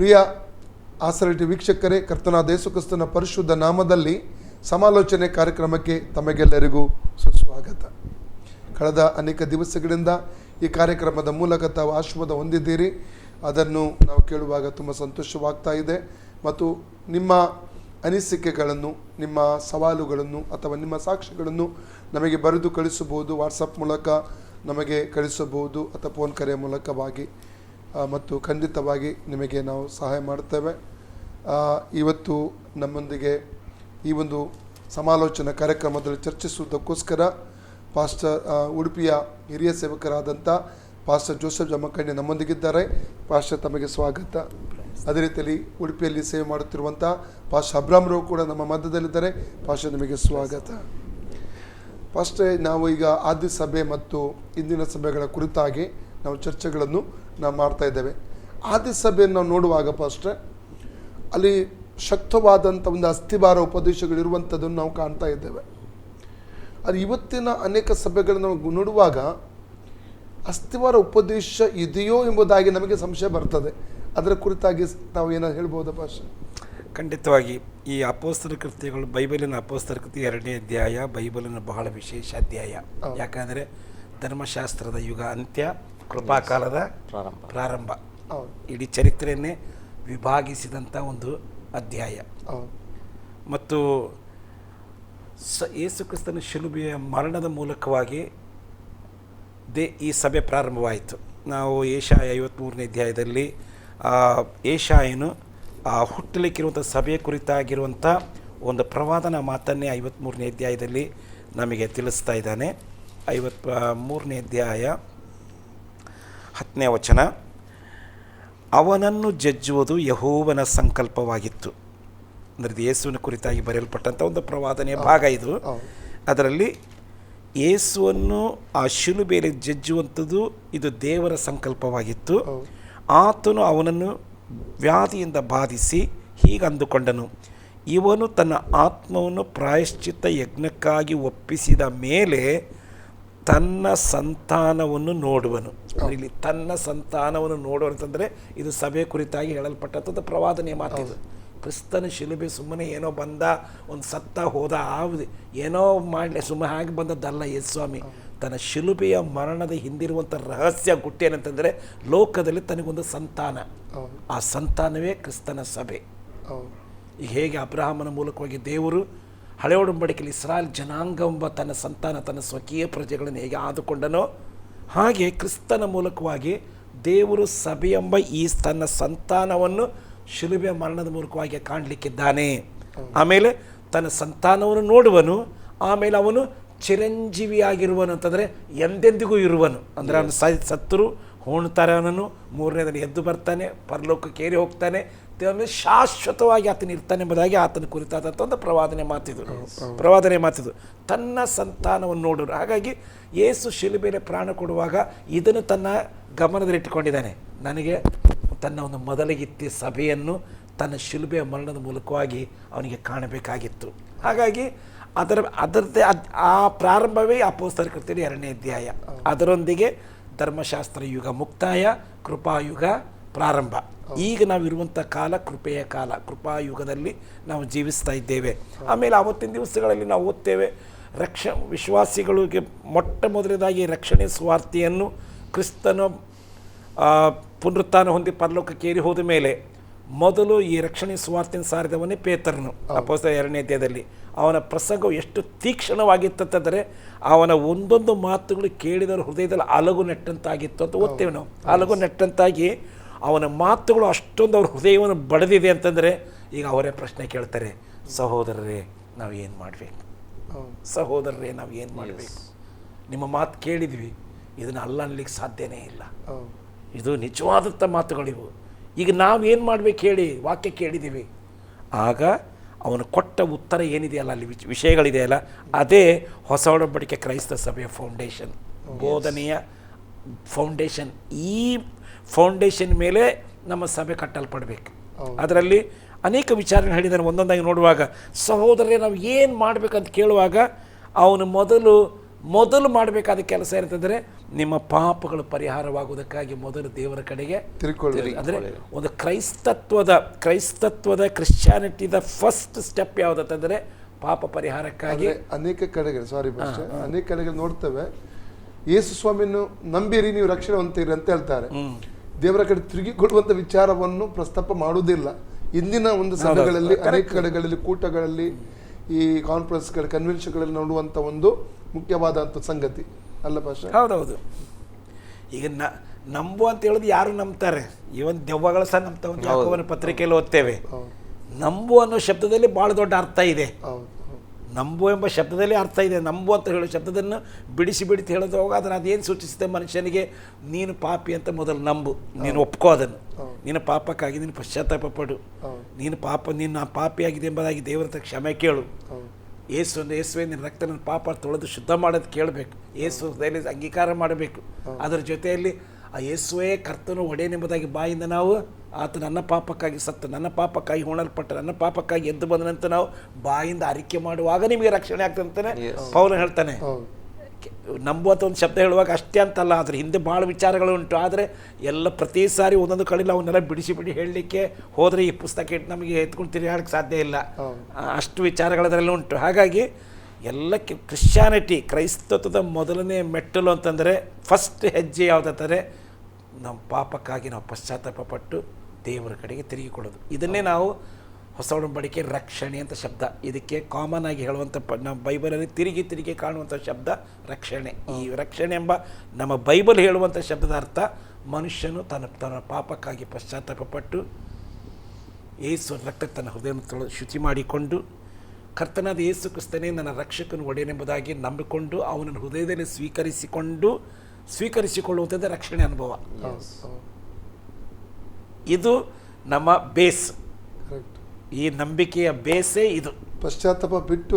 ಪ್ರಿಯ ಆಸರಟಿ ವೀಕ್ಷಕರೇ, ಕರ್ತನಾದ ಯೇಸು ಕ್ರಿಸ್ತನ ಪರಿಶುದ್ಧ ನಾಮದಲ್ಲಿ ಸಮಾಲೋಚನೆ ಕಾರ್ಯಕ್ರಮಕ್ಕೆ ತಮಗೆಲ್ಲರಿಗೂ ಸುಸ್ವಾಗತ. ಕಳೆದ ಅನೇಕ ದಿವಸಗಳಿಂದ ಈ ಕಾರ್ಯಕ್ರಮದ ಮೂಲಕ ತಾವು ಆಶೀರ್ವಾದ ಹೊಂದಿದ್ದೀರಿ. ಅದನ್ನು ನಾವು ಕೇಳುವಾಗ ತುಂಬ ಸಂತೋಷವಾಗ್ತಾ ಇದೆ. ಮತ್ತು ನಿಮ್ಮ ಅನಿಸಿಕೆಗಳನ್ನು, ನಿಮ್ಮ ಸವಾಲುಗಳನ್ನು ಅಥವಾ ನಿಮ್ಮ ಸಾಕ್ಷ್ಯಗಳನ್ನು ನಮಗೆ ಬರೆದು ಕಳಿಸಬಹುದು. ವಾಟ್ಸಪ್ ಮೂಲಕ ನಮಗೆ ಕಳಿಸಬಹುದು ಅಥವಾ ಫೋನ್ ಕರೆಯ ಮೂಲಕವಾಗಿ, ಮತ್ತು ಖಂಡಿತವಾಗಿ ನಿಮಗೆ ನಾವು ಸಹಾಯ ಮಾಡ್ತೇವೆ. ಇವತ್ತು ನಮ್ಮೊಂದಿಗೆ ಈ ಒಂದು ಸಮಾಲೋಚನಾ ಕಾರ್ಯಕ್ರಮದಲ್ಲಿ ಚರ್ಚಿಸುವುದಕ್ಕೋಸ್ಕರ ಪಾಸ್ಟರ್ ಉಡುಪಿಯ ಹಿರಿಯ ಸೇವಕರಾದಂಥ ಪಾಸ್ಟರ್ ಜೋಸೆಫ್ ಜಮಖಂಡಿ ನಮ್ಮೊಂದಿಗಿದ್ದಾರೆ. ಪಾಸ್ಟರ್, ತಮಗೆ ಸ್ವಾಗತ. ಅದೇ ರೀತಿಯಲ್ಲಿ ಉಡುಪಿಯಲ್ಲಿ ಸೇವೆ ಮಾಡುತ್ತಿರುವಂಥ ಪಾಸ್ಟರ್ ಅಬ್ರಾಮ್ರವ್ ಕೂಡ ನಮ್ಮ ಮಧ್ಯದಲ್ಲಿದ್ದಾರೆ. ಪಾಸ್ಟರ್, ನಿಮಗೆ ಸ್ವಾಗತ. ಪಾಸ್ಟರ್, ನಾವು ಈಗ ಆದಿ ಸಭೆ ಮತ್ತು ಇಂದಿನ ಸಭೆಗಳ ಕುರಿತಾಗಿ ನಾವು ಚರ್ಚೆಗಳನ್ನು ನಾವು ಮಾಡ್ತಾ ಇದ್ದೇವೆ. ಆದಿ ಸಭೆಯನ್ನು ನಾವು ನೋಡುವಾಗ ಪಾಸ್ಟರ್, ಅಲ್ಲಿ ಶಕ್ತವಾದಂಥ ಒಂದು ಅಸ್ಥಿಭಾರ ಉಪದೇಶಗಳಿರುವಂಥದ್ದನ್ನು ನಾವು ಕಾಣ್ತಾ ಇದ್ದೇವೆ. ಅದು ಇವತ್ತಿನ ಅನೇಕ ಸಭೆಗಳನ್ನು ನಾವು ನೋಡುವಾಗ ಅಸ್ಥಿಭಾರ ಉಪದೇಶ ಇದೆಯೋ ಎಂಬುದಾಗಿ ನಮಗೆ ಸಂಶಯ ಬರ್ತದೆ. ಅದರ ಕುರಿತಾಗಿ ನಾವು ಏನಾದ್ರು ಹೇಳ್ಬೋದಾ ಪಾಸ್ಟರ್? ಖಂಡಿತವಾಗಿ ಈ ಅಪೊಸ್ತಲ ಕೃತ್ಯಗಳು, ಬೈಬಲಿನ ಅಪೊಸ್ತಲ ಕೃತ್ಯ 2ನೇ ಅಧ್ಯಾಯ ಬೈಬಲಿನ ಬಹಳ ವಿಶೇಷ ಅಧ್ಯಾಯ. ಯಾಕಂದರೆ ಧರ್ಮಶಾಸ್ತ್ರದ ಯುಗ ಅಂತ್ಯ, ಕೃಪಾಕಾಲದ ಪ್ರಾರಂಭ, ಇಡೀ ಚರಿತ್ರೆಯನ್ನೇ ವಿಭಾಗಿಸಿದಂಥ ಒಂದು ಅಧ್ಯಾಯ. ಮತ್ತು ಯೇಸು ಕ್ರಿಸ್ತನ ಶಿಲುಬೆಯ ಮರಣದ ಮೂಲಕವಾಗಿ ಈ ಸಭೆ ಪ್ರಾರಂಭವಾಯಿತು. ನಾವು ಏಷಾಯ 53ನೇ ಅಧ್ಯಾಯದಲ್ಲಿ ಏಷಾಯನು ಹುಟ್ಟಲಿಕ್ಕಿರುವಂಥ ಸಭೆಯ ಕುರಿತಾಗಿರುವಂಥ ಒಂದು ಪ್ರವಾದನ ಮಾತನ್ನೇ 53ನೇ ಅಧ್ಯಾಯದಲ್ಲಿ ನಮಗೆ ತಿಳಿಸ್ತಾ ಇದ್ದಾನೆ. 53ನೇ ಅಧ್ಯಾಯ 10ನೇ ವಚನ, ಅವನನ್ನು ಜಜ್ಜುವುದು ಯೆಹೋವನ ಸಂಕಲ್ಪವಾಗಿತ್ತು. ಅಂದರೆ ಯೇಸುವಿನ ಕುರಿತಾಗಿ ಬರೆಯಲ್ಪಟ್ಟಂಥ ಒಂದು ಪ್ರವಾದನೆಯ ಭಾಗ ಇದು. ಅದರಲ್ಲಿ ಯೇಸುವನ್ನು ಆ ಶಿಲುಬೆಯಲ್ಲಿ ಜಜ್ಜುವಂಥದ್ದು ಇದು ದೇವರ ಸಂಕಲ್ಪವಾಗಿತ್ತು. ಆತನು ಅವನನ್ನು ವ್ಯಾಧಿಯಿಂದ ಬಾಧಿಸಿ ಹೀಗಂದುಕೊಂಡನು, ಇವನು ತನ್ನ ಆತ್ಮವನ್ನು ಪ್ರಾಯಶ್ಚಿತ್ತ ಯಜ್ಞಕ್ಕಾಗಿ ಒಪ್ಪಿಸಿದ ಮೇಲೆ ತನ್ನ ಸಂತಾನವನ್ನು ನೋಡುವನು. ಇಲ್ಲಿ ತನ್ನ ಸಂತಾನವನ್ನು ನೋಡುವನು ಅಂತಂದರೆ ಇದು ಸಭೆ ಕುರಿತಾಗಿ ಹೇಳಲ್ಪಟ್ಟಂಥದ್ದು ಪ್ರವಾದನೆಯ ಮಾತಿದು. ಕ್ರಿಸ್ತನ ಶಿಲುಬೆ ಸುಮ್ಮನೆ ಏನೋ ಬಂದ, ಒಂದು ಸತ್ತ ಹೋದ, ಏನೋ ಮಾಡಲಿ ಸುಮ್ಮನೆ ಹಾಗೆ ಬಂದದ್ದಲ್ಲ. ಯೇಸು ಸ್ವಾಮಿ ತನ್ನ ಶಿಲುಬೆಯ ಮರಣದ ಹಿಂದಿರುವಂಥ ರಹಸ್ಯ ಗುಟ್ಟೇನಂತಂದರೆ ಲೋಕದಲ್ಲಿ ತನಗೊಂದು ಸಂತಾನ, ಆ ಸಂತಾನವೇ ಕ್ರಿಸ್ತನ ಸಭೆ. ಈಗ ಹೇಗೆ ಅಬ್ರಹಾಮನ ಮೂಲಕವಾಗಿ ದೇವರು ಹಳೆ ಒಡಂಬಡಿಕೆಯಲ್ಲಿ ಇಸ್ರಾಯೇಲ್ ಜನಾಂಗ ಎಂಬ ತನ್ನ ಸಂತಾನ, ತನ್ನ ಸ್ವಕೀಯ ಪ್ರಜೆಗಳನ್ನು ಹೇಗೆ ಆದುಕೊಂಡನೋ ಹಾಗೆ ಕ್ರಿಸ್ತನ ಮೂಲಕವಾಗಿ ದೇವರು ಸಭೆ ಎಂಬ ಈ ತನ್ನ ಸಂತಾನವನ್ನು ಶಿಲುಬೆಯ ಮರಣದ ಮೂಲಕವಾಗಿ ಕಾಣಲಿಕ್ಕಿದ್ದಾನೆ. ಆಮೇಲೆ ತನ್ನ ಸಂತಾನವನ್ನು ನೋಡುವನು, ಆಮೇಲೆ ಅವನು ಚಿರಂಜೀವಿಯಾಗಿರುವನು ಅಂತಂದರೆ ಎಂದೆಂದಿಗೂ ಇರುವನು. ಅಂದರೆ ಅವನು ಸತ್ತರು ಹೋಣ್ತಾರೆ, ಅವನನ್ನು 3ನೇದಲ್ಲಿ ಎದ್ದು ಬರ್ತಾನೆ, ಪರಲೋಕಕ್ಕೆ ಏರಿ ಹೋಗ್ತಾನೆ, ದೇವರ ಶಾಶ್ವತವಾಗಿ ಆತನ ಇರ್ತಾನೆ ಎಂಬುದಾಗಿ ಆತನ ಕುರಿತಾದಂಥ ಒಂದು ಪ್ರವಾದನೆ ಮಾತಿದು. ತನ್ನ ಸಂತಾನವನ್ನು ನೋಡೋರು. ಹಾಗಾಗಿ ಯೇಸು ಶಿಲುಬೆಯಲ್ಲಿ ಪ್ರಾಣ ಕೊಡುವಾಗ ಇದನ್ನು ತನ್ನ ಗಮನದಲ್ಲಿಟ್ಟುಕೊಂಡಿದ್ದಾನೆ. ನನಗೆ ತನ್ನ ಒಂದು ಮೊದಲಿಗಿತ್ತಿ ಸಭೆಯನ್ನು ತನ್ನ ಶಿಲುಬೆಯ ಮರಣದ ಮೂಲಕವಾಗಿ ಅವನಿಗೆ ಕಾಣಬೇಕಾಗಿತ್ತು. ಹಾಗಾಗಿ ಅದರದ್ದೇ ಆ ಪ್ರಾರಂಭವೇ ಅಪೊಸ್ತಲ ಕೃತ್ಯದ 2ನೇ ಅಧ್ಯಾಯ. ಅದರೊಂದಿಗೆ ಧರ್ಮಶಾಸ್ತ್ರ ಯುಗ ಮುಕ್ತಾಯ, ಕೃಪಾಯುಗ ಪ್ರಾರಂಭ. ಈಗ ನಾವಿರುವಂಥ ಕಾಲ ಕೃಪೆಯ ಕಾಲ, ಕೃಪಾಯುಗದಲ್ಲಿ ನಾವು ಜೀವಿಸ್ತಾ ಇದ್ದೇವೆ. ಆಮೇಲೆ ಆವತ್ತಿನ ದಿವಸಗಳಲ್ಲಿ ನಾವು ಓದ್ತೇವೆ, ವಿಶ್ವಾಸಿಗಳಿಗೆ ಮೊಟ್ಟ ಮೊದಲನೇದಾಗಿ ರಕ್ಷಣೆ ಸುವಾರ್ತೆಯನ್ನು ಕ್ರಿಸ್ತನ ಪುನರುತ್ಥಾನ ಹೊಂದಿ ಪರಲೋಕಕ್ಕೆ ಏರಿ ಹೋದ ಮೇಲೆ ಮೊದಲು ಈ ರಕ್ಷಣೆ ಸುವಾರ್ತೆಯನ್ನು ಸಾರಿದವನೇ ಪೇತ್ರನು. ಅಪೊಸ್ತಲ 2ನೇ ಅಧ್ಯಾಯದಲ್ಲಿ ಅವನ ಪ್ರಸಂಗವು ಎಷ್ಟು ತೀಕ್ಷ್ಣವಾಗಿತ್ತಂತಂದರೆ ಅವನ ಒಂದೊಂದು ಮಾತುಗಳು ಕೇಳಿದವರ ಹೃದಯದಲ್ಲಿ ಅಲಗು ನೆಟ್ಟಂತಾಗಿತ್ತು ಅಂತ ಓದ್ತೇವೆ ನಾವು. ಅಲಗು ನೆಟ್ಟಂತಾಗಿ ಅವನ ಮಾತುಗಳು ಅಷ್ಟೊಂದು ಅವ್ರ ಹೃದಯವನ್ನು ಬಡಿದಿದೆ ಅಂತಂದರೆ ಈಗ ಅವರೇ ಪ್ರಶ್ನೆ ಕೇಳ್ತಾರೆ, ಸಹೋದರರೇ ನಾವು ಏನು ಮಾಡಬೇಕು? ಸಹೋದರರೇ ನಾವು ಏನು ಮಾಡಬೇಕು? ನಿಮ್ಮ ಮಾತು ಕೇಳಿದ್ವಿ, ಇದನ್ನು ಅಲ್ಲ ಅನ್ಲಿಕ್ಕೆ ಸಾಧ್ಯನೇ ಇಲ್ಲ. ಇದು ನಿಜವಾದಂಥ ಮಾತುಗಳಿವು. ಈಗ ನಾವೇನು ಮಾಡಬೇಕು ಹೇಳಿ? ವಾಕ್ಯ ಕೇಳಿದ್ದೀವಿ. ಆಗ ಅವನು ಕೊಟ್ಟ ಉತ್ತರ ಏನಿದೆಯಲ್ಲ, ಅಲ್ಲಿ ವಿಷಯಗಳಿದೆಯಲ್ಲ, ಅದೇ ಹೊಸ ಒಡಂಬಡಿಕೆ ಕ್ರೈಸ್ತ ಸಭೆಯ ಫೌಂಡೇಶನ್, ಬೋಧನೆಯ ಫೌಂಡೇಶನ್. ಈ ಫೌಂಡೇಶನ್ ಮೇಲೆ ನಮ್ಮ ಸಭೆ ಕಟ್ಟಲ್ಪಡಬೇಕು. ಅದರಲ್ಲಿ ಅನೇಕ ವಿಚಾರಗಳು ಹೇಳಿದ್ದಾನೆ. ಒಂದೊಂದಾಗಿ ನೋಡುವಾಗ ಸಹೋದರರೇ ನಾವು ಏನು ಮಾಡಬೇಕಂತ ಕೇಳುವಾಗ ಅವನು ಮೊದಲು ಮೊದಲು ಮಾಡಬೇಕಾದ ಕೆಲಸ ಏನಂತಂದರೆ ನಿಮ್ಮ ಪಾಪಗಳು ಪರಿಹಾರವಾಗುವುದಕ್ಕಾಗಿ ಮೊದಲು ದೇವರ ಕಡೆಗೆ ತಿರುಗಿಕೊಳ್ಳಿ. ಅಂದರೆ ಒಂದು ಕ್ರೈಸ್ತತ್ವದ ಕ್ರಿಶ್ಚಿಯಾನಿಟಿದ ಫಸ್ಟ್ ಸ್ಟೆಪ್ ಯಾವುದಂತಂದರೆ ಪಾಪ ಪರಿಹಾರಕ್ಕಾಗಿ. ಅನೇಕ ಕಡೆಗಳು ಅನೇಕ ಕಡೆಗಳು ನೋಡ್ತೇವೆ, ಯೇಸು ಸ್ವಾಮಿಯನ್ನು ನಂಬಿರಿ ನೀವು ರಕ್ಷಣೆ ಹೊಂತೀರಿ ಅಂತ ಹೇಳ್ತಾರೆ. ದೇವರ ಕಡೆ ತಿರುಗಿಕೊಳ್ಳುವಂತ ವಿಚಾರವನ್ನು ಪ್ರಸ್ತಾಪ ಮಾಡುವುದಿಲ್ಲ. ಇಂದಿನ ಒಂದು ಸಭೆಗಳಲ್ಲಿ ಅನೇಕ ಕಡೆಗಳಲ್ಲಿ ಕೂಟಗಳಲ್ಲಿ ಈ ಕಾನ್ಫರೆನ್ಸ್ಗಳು ಕನ್ವೆನ್ಷನ್ಗಳಲ್ಲಿ ನೋಡುವಂತ ಒಂದು ಮುಖ್ಯವಾದಂಥ ಸಂಗತಿ ಅಲ್ಲ ಪಾಸ್ಟರ್? ಹೌದೌದು. ಈಗ ನಂಬು ಅಂತ ಹೇಳೋದು ಯಾರು ನಂಬ್ತಾರೆ? ಇವನ್ ದೆವ್ವಗಳು ಸಹ ನಂಬ್ತಾವೆ. ಯಾಕೋಬನ ಪತ್ರಿಕೆಯಲ್ಲಿ ಓದ್ತೇವೆ. ನಂಬು ಅನ್ನೋ ಶಬ್ದದಲ್ಲಿ ಬಹಳ ದೊಡ್ಡ ಅರ್ಥ ಇದೆ. ನಂಬು ಎಂಬ ಶಬ್ದದಲ್ಲಿ ಅರ್ಥ ಇದೆ. ನಂಬು ಅಂತ ಹೇಳೋ ಶಬ್ದದನ್ನು ಬಿಡಿಸಿ ಹೇಳೋದು ಹೋಗ ಅದನ್ನು ಅದೇನು ಸೂಚಿಸುತ್ತೆ ಮನುಷ್ಯನಿಗೆ? ನೀನು ಪಾಪಿ ಅಂತ ಮೊದಲು ನಂಬು, ನೀನು ಒಪ್ಕೋ ಅದನ್ನು. ನಿನ್ನ ಪಾಪಕ್ಕಾಗಿ ನೀನು ಪಶ್ಚಾತ್ತಾಪ ಪಡು, ನೀನು ಪಾಪಿಯಾಗಿದೆ ಎಂಬುದಾಗಿ ದೇವರ ಹತ್ರ ಕ್ಷಮೆ ಕೇಳು. ಯೇಸುವೇ ನಿನ್ನ ರಕ್ತ ನನ್ನ ಪಾಪ ತೊಳೆದು ಶುದ್ಧ ಮಾಡೋದು ಕೇಳಬೇಕು. ಯೇಸು ದಯಲಿ ಅಂಗೀಕಾರ ಮಾಡಬೇಕು. ಅದರ ಜೊತೆಯಲ್ಲಿ ಆ ಯೇಸುವೇ ಕರ್ತನು ಒಡೆಯನೆಂಬುದಾಗಿ ಬಾಯಿಂದ ನಾವು ಆತ ನನ್ನ ಪಾಪಕ್ಕಾಗಿ ಸತ್ತು, ನನ್ನ ಪಾಪಕ್ಕಾಗಿ ಹೊಣಲ್ಪಟ್ಟ, ನನ್ನ ಪಾಪಕ್ಕಾಗಿ ಎದ್ದು ಬಂದನಂತ ನಾವು ಬಾಯಿಂದ ಅರಿಕೆ ಮಾಡುವಾಗ ನಿಮಗೆ ರಕ್ಷಣೆ ಆಗ್ತದೆ ಅಂತಾನೆ ಪೌಲ ಹೇಳ್ತಾನೆ. ನಂಬುವಂಥ ಒಂದು ಶಬ್ದ ಹೇಳುವಾಗ ಅಷ್ಟೇ ಅಂತಲ್ಲ, ಅದ್ರ ಹಿಂದೆ ಭಾಳ ವಿಚಾರಗಳು ಉಂಟು. ಆದರೆ ಎಲ್ಲ ಪ್ರತಿ ಸಾರಿ ಒಂದೊಂದು ಕಡೆಯಲ್ಲಿ ಅವನ್ನೆಲ್ಲ ಬಿಡಿಸಿ ಹೇಳಲಿಕ್ಕೆ ಹೋದರೆ ಈ ಪುಸ್ತಕ ಇಟ್ಟು ನಮಗೆ ಎತ್ಕೊಂಡು ತಿರುಗಾಡಕ್ಕೆ ಸಾಧ್ಯ ಇಲ್ಲ. ಅಷ್ಟು ವಿಚಾರಗಳದರಲ್ಲಿ ಉಂಟು. ಹಾಗಾಗಿ ಎಲ್ಲ ಕ್ರಿಶ್ಚಿಯಾನಿಟಿ ಕ್ರೈಸ್ತತ್ವದ ಮೊದಲನೇ ಮೆಟ್ಟಲು ಅಂತಂದರೆ ಫಸ್ಟ್ ಹೆಜ್ಜೆ ಯಾವುದಂದರೆ ನಮ್ಮ ಪಾಪಕ್ಕಾಗಿ ನಾವು ಪಶ್ಚಾತ್ತಾಪ ಪಟ್ಟು ದೇವರ ಕಡೆಗೆ ತಿರುಗಿಕೊಳ್ಳೋದು. ಇದನ್ನೇ ನಾವು ಹೊಸ ಒಡಂಬಡಿಕೆ ರಕ್ಷಣೆ ಅಂತ ಶಬ್ದ. ಇದಕ್ಕೆ ಕಾಮನ್ ಆಗಿ ಹೇಳುವಂಥ ನಮ್ಮ ಬೈಬಲಲ್ಲಿ ತಿರುಗಿ ಕಾಣುವಂಥ ಶಬ್ದ ರಕ್ಷಣೆ. ಈ ರಕ್ಷಣೆ ಎಂಬ ನಮ್ಮ ಬೈಬಲ್ ಹೇಳುವಂಥ ಶಬ್ದದ ಅರ್ಥ ಮನುಷ್ಯನು ತನ್ನ ಪಾಪಕ್ಕಾಗಿ ಪಶ್ಚಾತ್ತಾಪ ಪಟ್ಟು ಯೇಸು ರಕ್ತ ತನ್ನ ಹೃದಯವನ್ನು ಶುಚಿ ಮಾಡಿಕೊಂಡು ಕರ್ತನಾದ ಯೇಸು ಕ್ರಿಸ್ತನೇ ನನ್ನ ರಕ್ಷಕನು ಒಡೆಯನೆಂಬುದಾಗಿ ನಂಬಿಕೊಂಡು ಅವನನ್ನು ಹೃದಯದಲ್ಲಿ ಸ್ವೀಕರಿಸಿಕೊಳ್ಳುವಂಥದ್ದು ರಕ್ಷಣೆ ಅನುಭವ. ಇದು ನಮ್ಮ ಬೇಸ್. ಈ ನಂಬಿಕೆಯ ಬೇಸೇ ಇದು. ಪಶ್ಚಾತ್ತಾಪ ಬಿಟ್ಟು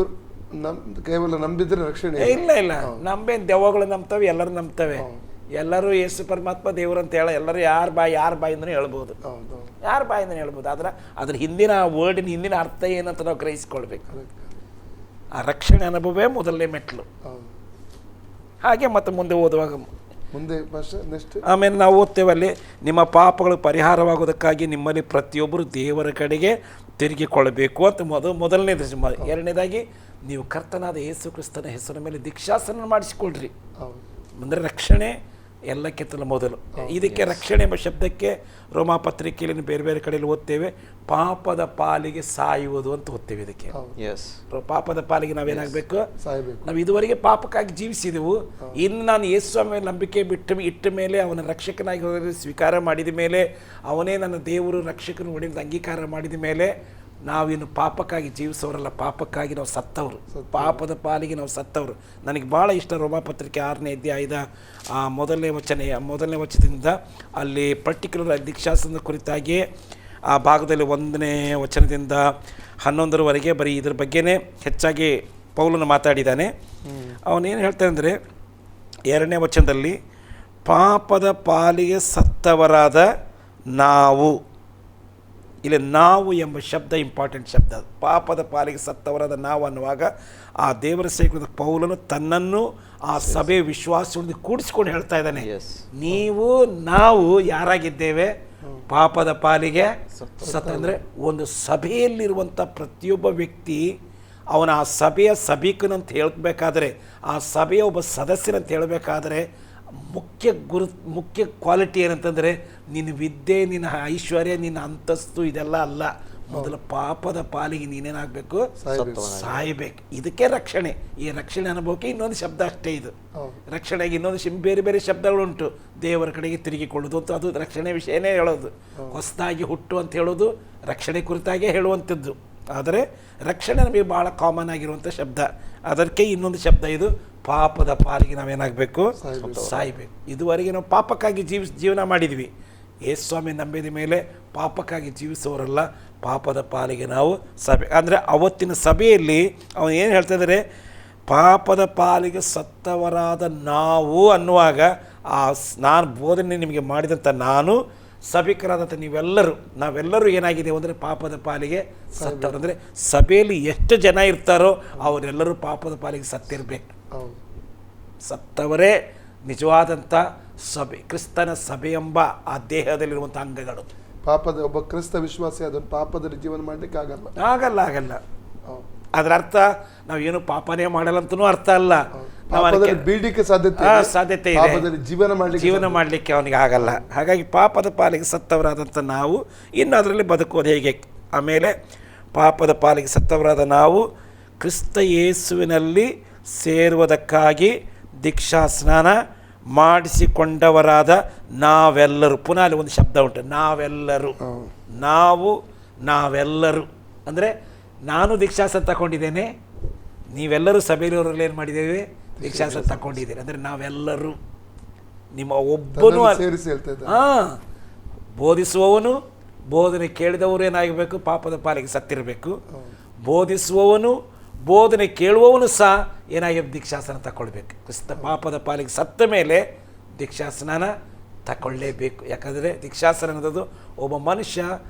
ಕೇವಲ ನಂಬಿದ್ರೆ ರಕ್ಷಣೆ ಇಲ್ಲ. ನಂಬೇನು ದೆವ್ವಗಳು ನಂಬ್ತವೆ, ಎಲ್ಲರೂ ನಂಬ್ತವೆ. ಎಲ್ಲರೂ ಯೇಸು ಪರಮಾತ್ಮ ದೇವರು ಅಂತ ಎಲ್ಲರೂ ಯಾರ ಬಾಯಿಂದನೂ ಹೇಳ್ಬೋದು. ಯಾರ ಬಾಯಿಂದನೂ ಹೇಳ್ಬೋದು. ಅದ್ರ ಹಿಂದಿನ ವರ್ಡಿನ ಹಿಂದಿನ ಅರ್ಥ ಏನಂತ ನಾವು ಗ್ರಹಿಸ್ಕೊಳ್ಬೇಕು. ಆ ರಕ್ಷಣೆ ಅನುಭವವೇ ಮೊದಲನೇ ಮೆಟ್ಲು. ಹಾಗೆ ಮತ್ತೆ ಮುಂದೆ ಓದುವಾಗ ಆಮೇಲೆ ನಾವು ಓದ್ತೇವೆ ಅಲ್ಲಿ, ನಿಮ್ಮ ಪಾಪಗಳು ಪರಿಹಾರವಾಗುವುದಕ್ಕಾಗಿ ನಿಮ್ಮಲ್ಲಿ ಪ್ರತಿಯೊಬ್ಬರು ದೇವರ ಕಡೆಗೆ ತಿರುಗಿಕೊಳ್ಳಬೇಕು ಅಂತ ಮೊದಲನೇದು. ಎರಡನೇದಾಗಿ ನೀವು ಕರ್ತನಾದ ಯೇಸು ಕ್ರಿಸ್ತನ ಹೆಸರಿನ ಮೇಲೆ ದೀಕ್ಷಾಸನ ಮಾಡಿಸಿಕೊಳ್ರಿ. ಅಂದರೆ ರಕ್ಷಣೆ ಎಲ್ಲಕ್ಕಿಂತಲೂ ಮೊದಲು. ಇದಕ್ಕೆ ರಕ್ಷಣೆ ಎಂಬ ಶಬ್ದಕ್ಕೆ ರೋಮಾ ಪತ್ರಿಕೆಯಲ್ಲಿ ಬೇರೆ ಬೇರೆ ಕಡೆಯಲ್ಲಿ ಓದ್ತೇವೆ, ಪಾಪದ ಪಾಲಿಗೆ ಸಾಯುವುದು ಅಂತ ಓದ್ತೇವೆ. ಇದಕ್ಕೆ ಪಾಪದ ಪಾಲಿಗೆ ನಾವೇನಾಗಬೇಕು? ನಾವು ಇದುವರೆಗೆ ಪಾಪಕ್ಕಾಗಿ ಜೀವಿಸಿದೆವು. ಇನ್ನು ನಾನು ಯೇಸು ಮೇಲೆ ನಂಬಿಕೆ ಇಟ್ಟ ಮೇಲೆ ಅವನ ರಕ್ಷಕನಾಗಿ ಸ್ವೀಕಾರ ಮಾಡಿದ ಮೇಲೆ, ಅವನೇ ನನ್ನ ದೇವರು ರಕ್ಷಕನು ಒಡೆದ ಅಂಗೀಕಾರ ಮಾಡಿದ ಮೇಲೆ ನಾವಿನ್ನು ಪಾಪಕ್ಕಾಗಿ ಜೀವಿಸೋರಲ್ಲ, ಪಾಪಕ್ಕಾಗಿ ನಾವು ಸತ್ತವರು, ಪಾಪದ ಪಾಲಿಗೆ ನಾವು ಸತ್ತವರು. ನನಗೆ ಭಾಳ ಇಷ್ಟ ರೋಮಾಪತ್ರಿಕೆ 6ನೇ ಅಧ್ಯಾಯದ ಮೊದಲನೇ ವಚನದಿಂದ ಅಲ್ಲಿ ಪರ್ಟಿಕ್ಯುಲರ್ ದೀಕ್ಷಾಸನದ ಕುರಿತಾಗಿ ಆ ಭಾಗದಲ್ಲಿ 1ನೇ ವಚನದಿಂದ 11ರವರೆಗೆ ಬರೀ ಇದ್ರ ಬಗ್ಗೆನೇ ಹೆಚ್ಚಾಗಿ ಪೌಲನು ಮಾತಾಡಿದ್ದಾನೆ. ಅವನೇನು ಹೇಳ್ತಾನೆ ಅಂದರೆ 2ನೇ ವಚನದಲ್ಲಿ, ಪಾಪದ ಪಾಲಿಗೆ ಸತ್ತವರಾದ ನಾವು, ಇಲ್ಲಿ ನಾವು ಎಂಬ ಶಬ್ದ ಇಂಪಾರ್ಟೆಂಟ್ ಶಬ್ದ. ಪಾಪದ ಪಾಲಿಗೆ ಸತ್ತವರಾದ ನಾವು ಅನ್ನುವಾಗ ಆ ದೇವರ ಸೇವಕನಾದ ಪೌಲನು ತನ್ನನ್ನು ಆ ಸಭೆ ವಿಶ್ವಾಸದೊಂದಿಗೆ ಕೂಡಿಸಿಕೊಂಡು ಹೇಳ್ತಾ ಇದ್ದಾನೆ, ನಾವು ಯಾರಾಗಿದ್ದೇವೆ? ಪಾಪದ ಪಾಲಿಗೆ ಸತ್ತ. ಅಂದರೆ ಒಂದು ಸಭೆಯಲ್ಲಿರುವಂಥ ಪ್ರತಿಯೊಬ್ಬ ವ್ಯಕ್ತಿ ಅವನ ಆ ಸಭೆಯ ಸಭಿಕನಂತ ಹೇಳಬೇಕಾದ್ರೆ, ಆ ಸಭೆಯ ಒಬ್ಬ ಸದಸ್ಯನಂತ ಹೇಳಬೇಕಾದ್ರೆ ಮುಖ್ಯ ಕ್ವಾಲಿಟಿ ಏನಂತಂದರೆ ನಿನ್ನ ವಿದ್ಯೆ, ನಿನ್ನ ಐಶ್ವರ್ಯ, ನಿನ್ನ ಅಂತಸ್ತು ಇದೆಲ್ಲ ಅಲ್ಲ. ಮೊದಲು ಪಾಪದ ಪಾಲಿಗೆ ನೀನೇನಾಗಬೇಕು? ಸಾಯಬೇಕು. ಇದಕ್ಕೆ ರಕ್ಷಣೆ. ಈ ರಕ್ಷಣೆ ಅನುಭವಕ್ಕೆ ಇನ್ನೊಂದು ಶಬ್ದ ಅಷ್ಟೇ ಇದು. ರಕ್ಷಣೆಗೆ ಇನ್ನೊಂದು ಬೇರೆ ಬೇರೆ ಶಬ್ದಗಳುಂಟು. ದೇವರ ಕಡೆಗೆ ತಿರುಗಿಕೊಳ್ಳೋದು ಅಂತ, ಅದು ರಕ್ಷಣೆ ವಿಷಯನೇ ಹೇಳೋದು. ಹೊಸದಾಗಿ ಹುಟ್ಟು ಅಂತ ಹೇಳೋದು ರಕ್ಷಣೆ ಕುರಿತಾಗೇ ಹೇಳುವಂಥದ್ದು. ಆದರೆ ರಕ್ಷಣೆ ನಮಗೆ ಭಾಳ ಕಾಮನ್ ಆಗಿರುವಂಥ ಶಬ್ದ. ಅದಕ್ಕೆ ಇನ್ನೊಂದು ಶಬ್ದ ಇದು, ಪಾಪದ ಪಾಲಿಗೆ ನಾವೇನಾಗಬೇಕು? ಸಾಯಬೇಕು. ಇದುವರೆಗೆ ನಾವು ಪಾಪಕ್ಕಾಗಿ ಜೀವನ ಮಾಡಿದ್ವಿ. ಯೇಸು ಸ್ವಾಮಿ ನಂಬಿದ ಮೇಲೆ ಪಾಪಕ್ಕಾಗಿ ಜೀವಿಸೋರಲ್ಲ, ಪಾಪದ ಪಾಲಿಗೆ ನಾವು ಸಭೆ. ಅಂದರೆ ಅವತ್ತಿನ ಸಭೆಯಲ್ಲಿ ಅವನು ಏನು ಹೇಳ್ತಾ ಇದ್ದಾರೆ, ಪಾಪದ ಪಾಲಿಗೆ ಸತ್ತವರಾದ ನಾವು ಅನ್ನುವಾಗ ನಾನು ಬೋಧನೆ ನಿಮಗೆ ಮಾಡಿದಂಥ ನಾನು, ಸಭಿಕರಾದಂಥ ನಾವೆಲ್ಲರೂ ಏನಾಗಿದ್ದೇವೆ ಅಂದರೆ ಪಾಪದ ಪಾಲಿಗೆ ಸತ್ತವರು. ಅಂದರೆ ಸಭೆಯಲ್ಲಿ ಎಷ್ಟು ಜನ ಇರ್ತಾರೋ ಅವರೆಲ್ಲರೂ ಪಾಪದ ಪಾಲಿಗೆ ಸತ್ತಿರಬೇಕು. ಸತ್ತವರೇ ನಿಜವಾದಂಥ ಸಭೆ, ಕ್ರಿಸ್ತನ ಸಭೆ ಎಂಬ ಆ ದೇಹದಲ್ಲಿರುವಂಥ ಅಂಗಗಳು. ಒಬ್ಬ ಕ್ರಿಸ್ತ ವಿಶ್ವಾಸಿ ಅದನ್ನು ಪಾಪದಲ್ಲಿ ಜೀವನ ಮಾಡ್ಲಿಕ್ಕೆ ಆಗಲ್ಲ. ಅದರ ಅರ್ಥ ನಾವೇನು ಪಾಪನೇ ಮಾಡಲ್ಲ ಅಂತನೂ ಅರ್ಥ ಅಲ್ಲ. ಬೀಳಿಕ್ಕೆ ಸಾಧ್ಯತೆ ಇದೆ, ಜೀವನ ಮಾಡಲಿಕ್ಕೆ ಅವನಿಗೆ ಆಗಲ್ಲ. ಹಾಗಾಗಿ ಪಾಪದ ಪಾಲಿಗೆ ಸತ್ತವರಾದಂಥ ನಾವು ಇನ್ನು ಅದರಲ್ಲಿ ಬದುಕೋದು ಹೇಗೆ? ಆಮೇಲೆ ಪಾಪದ ಪಾಲಿಗೆ ಸತ್ತವರಾದ ನಾವು ಕ್ರಿಸ್ತ ಯೇಸುವಿನಲ್ಲಿ ಸೇರುವುದಕ್ಕಾಗಿ ದೀಕ್ಷಾ ಸ್ನಾನ ಮಾಡಿಸಿಕೊಂಡವರಾದ ನಾವೆಲ್ಲರೂ. ಪುನಃ ಅಲ್ಲಿ ಒಂದು ಶಬ್ದ ಉಂಟು, ನಾವೆಲ್ಲರೂ ಅಂದರೆ ನಾನು ದೀಕ್ಷಾಸ್ನಾನ ತಗೊಂಡಿದ್ದೇನೆ, ನೀವೆಲ್ಲರೂ ಸಭೆಯವರಲ್ಲಿ ಏನು ಮಾಡಿದ್ದೇವೆ? ದೀಕ್ಷಾಸ್ನಾನ ತಗೊಂಡಿದ್ದೀರಿ. ಅಂದರೆ ನಾವೆಲ್ಲರೂ, ನಿಮ್ಮ ಒಬ್ಬನು ಬೋಧಿಸುವವನು, ಬೋಧನೆ ಕೇಳಿದವರು ಏನಾಗಬೇಕು? ಪಾಪದ ಪಾಲಿಗೆ ಸತ್ತಿರಬೇಕು. ಬೋಧಿಸುವವನು, ಬೋಧನೆ ಕೇಳುವವನು ಸಹ ಏನಾಗಿ ದೀಕ್ಷಾಸ್ನಾನ ತಗೊಳ್ಬೇಕು. ಕ್ರಿಸ್ತ ಪಾಪದ ಪಾಲಿಗೆ ಸತ್ತ ಮೇಲೆ ದೀಕ್ಷಾಸ್ನಾನ ತಗೊಳ್ಳೇಬೇಕು. ಯಾಕಂದರೆ ದೀಕ್ಷಾಸ್ನಾನ ಅನ್ನೋದು ಒಬ್ಬ ಮನುಷ್ಯ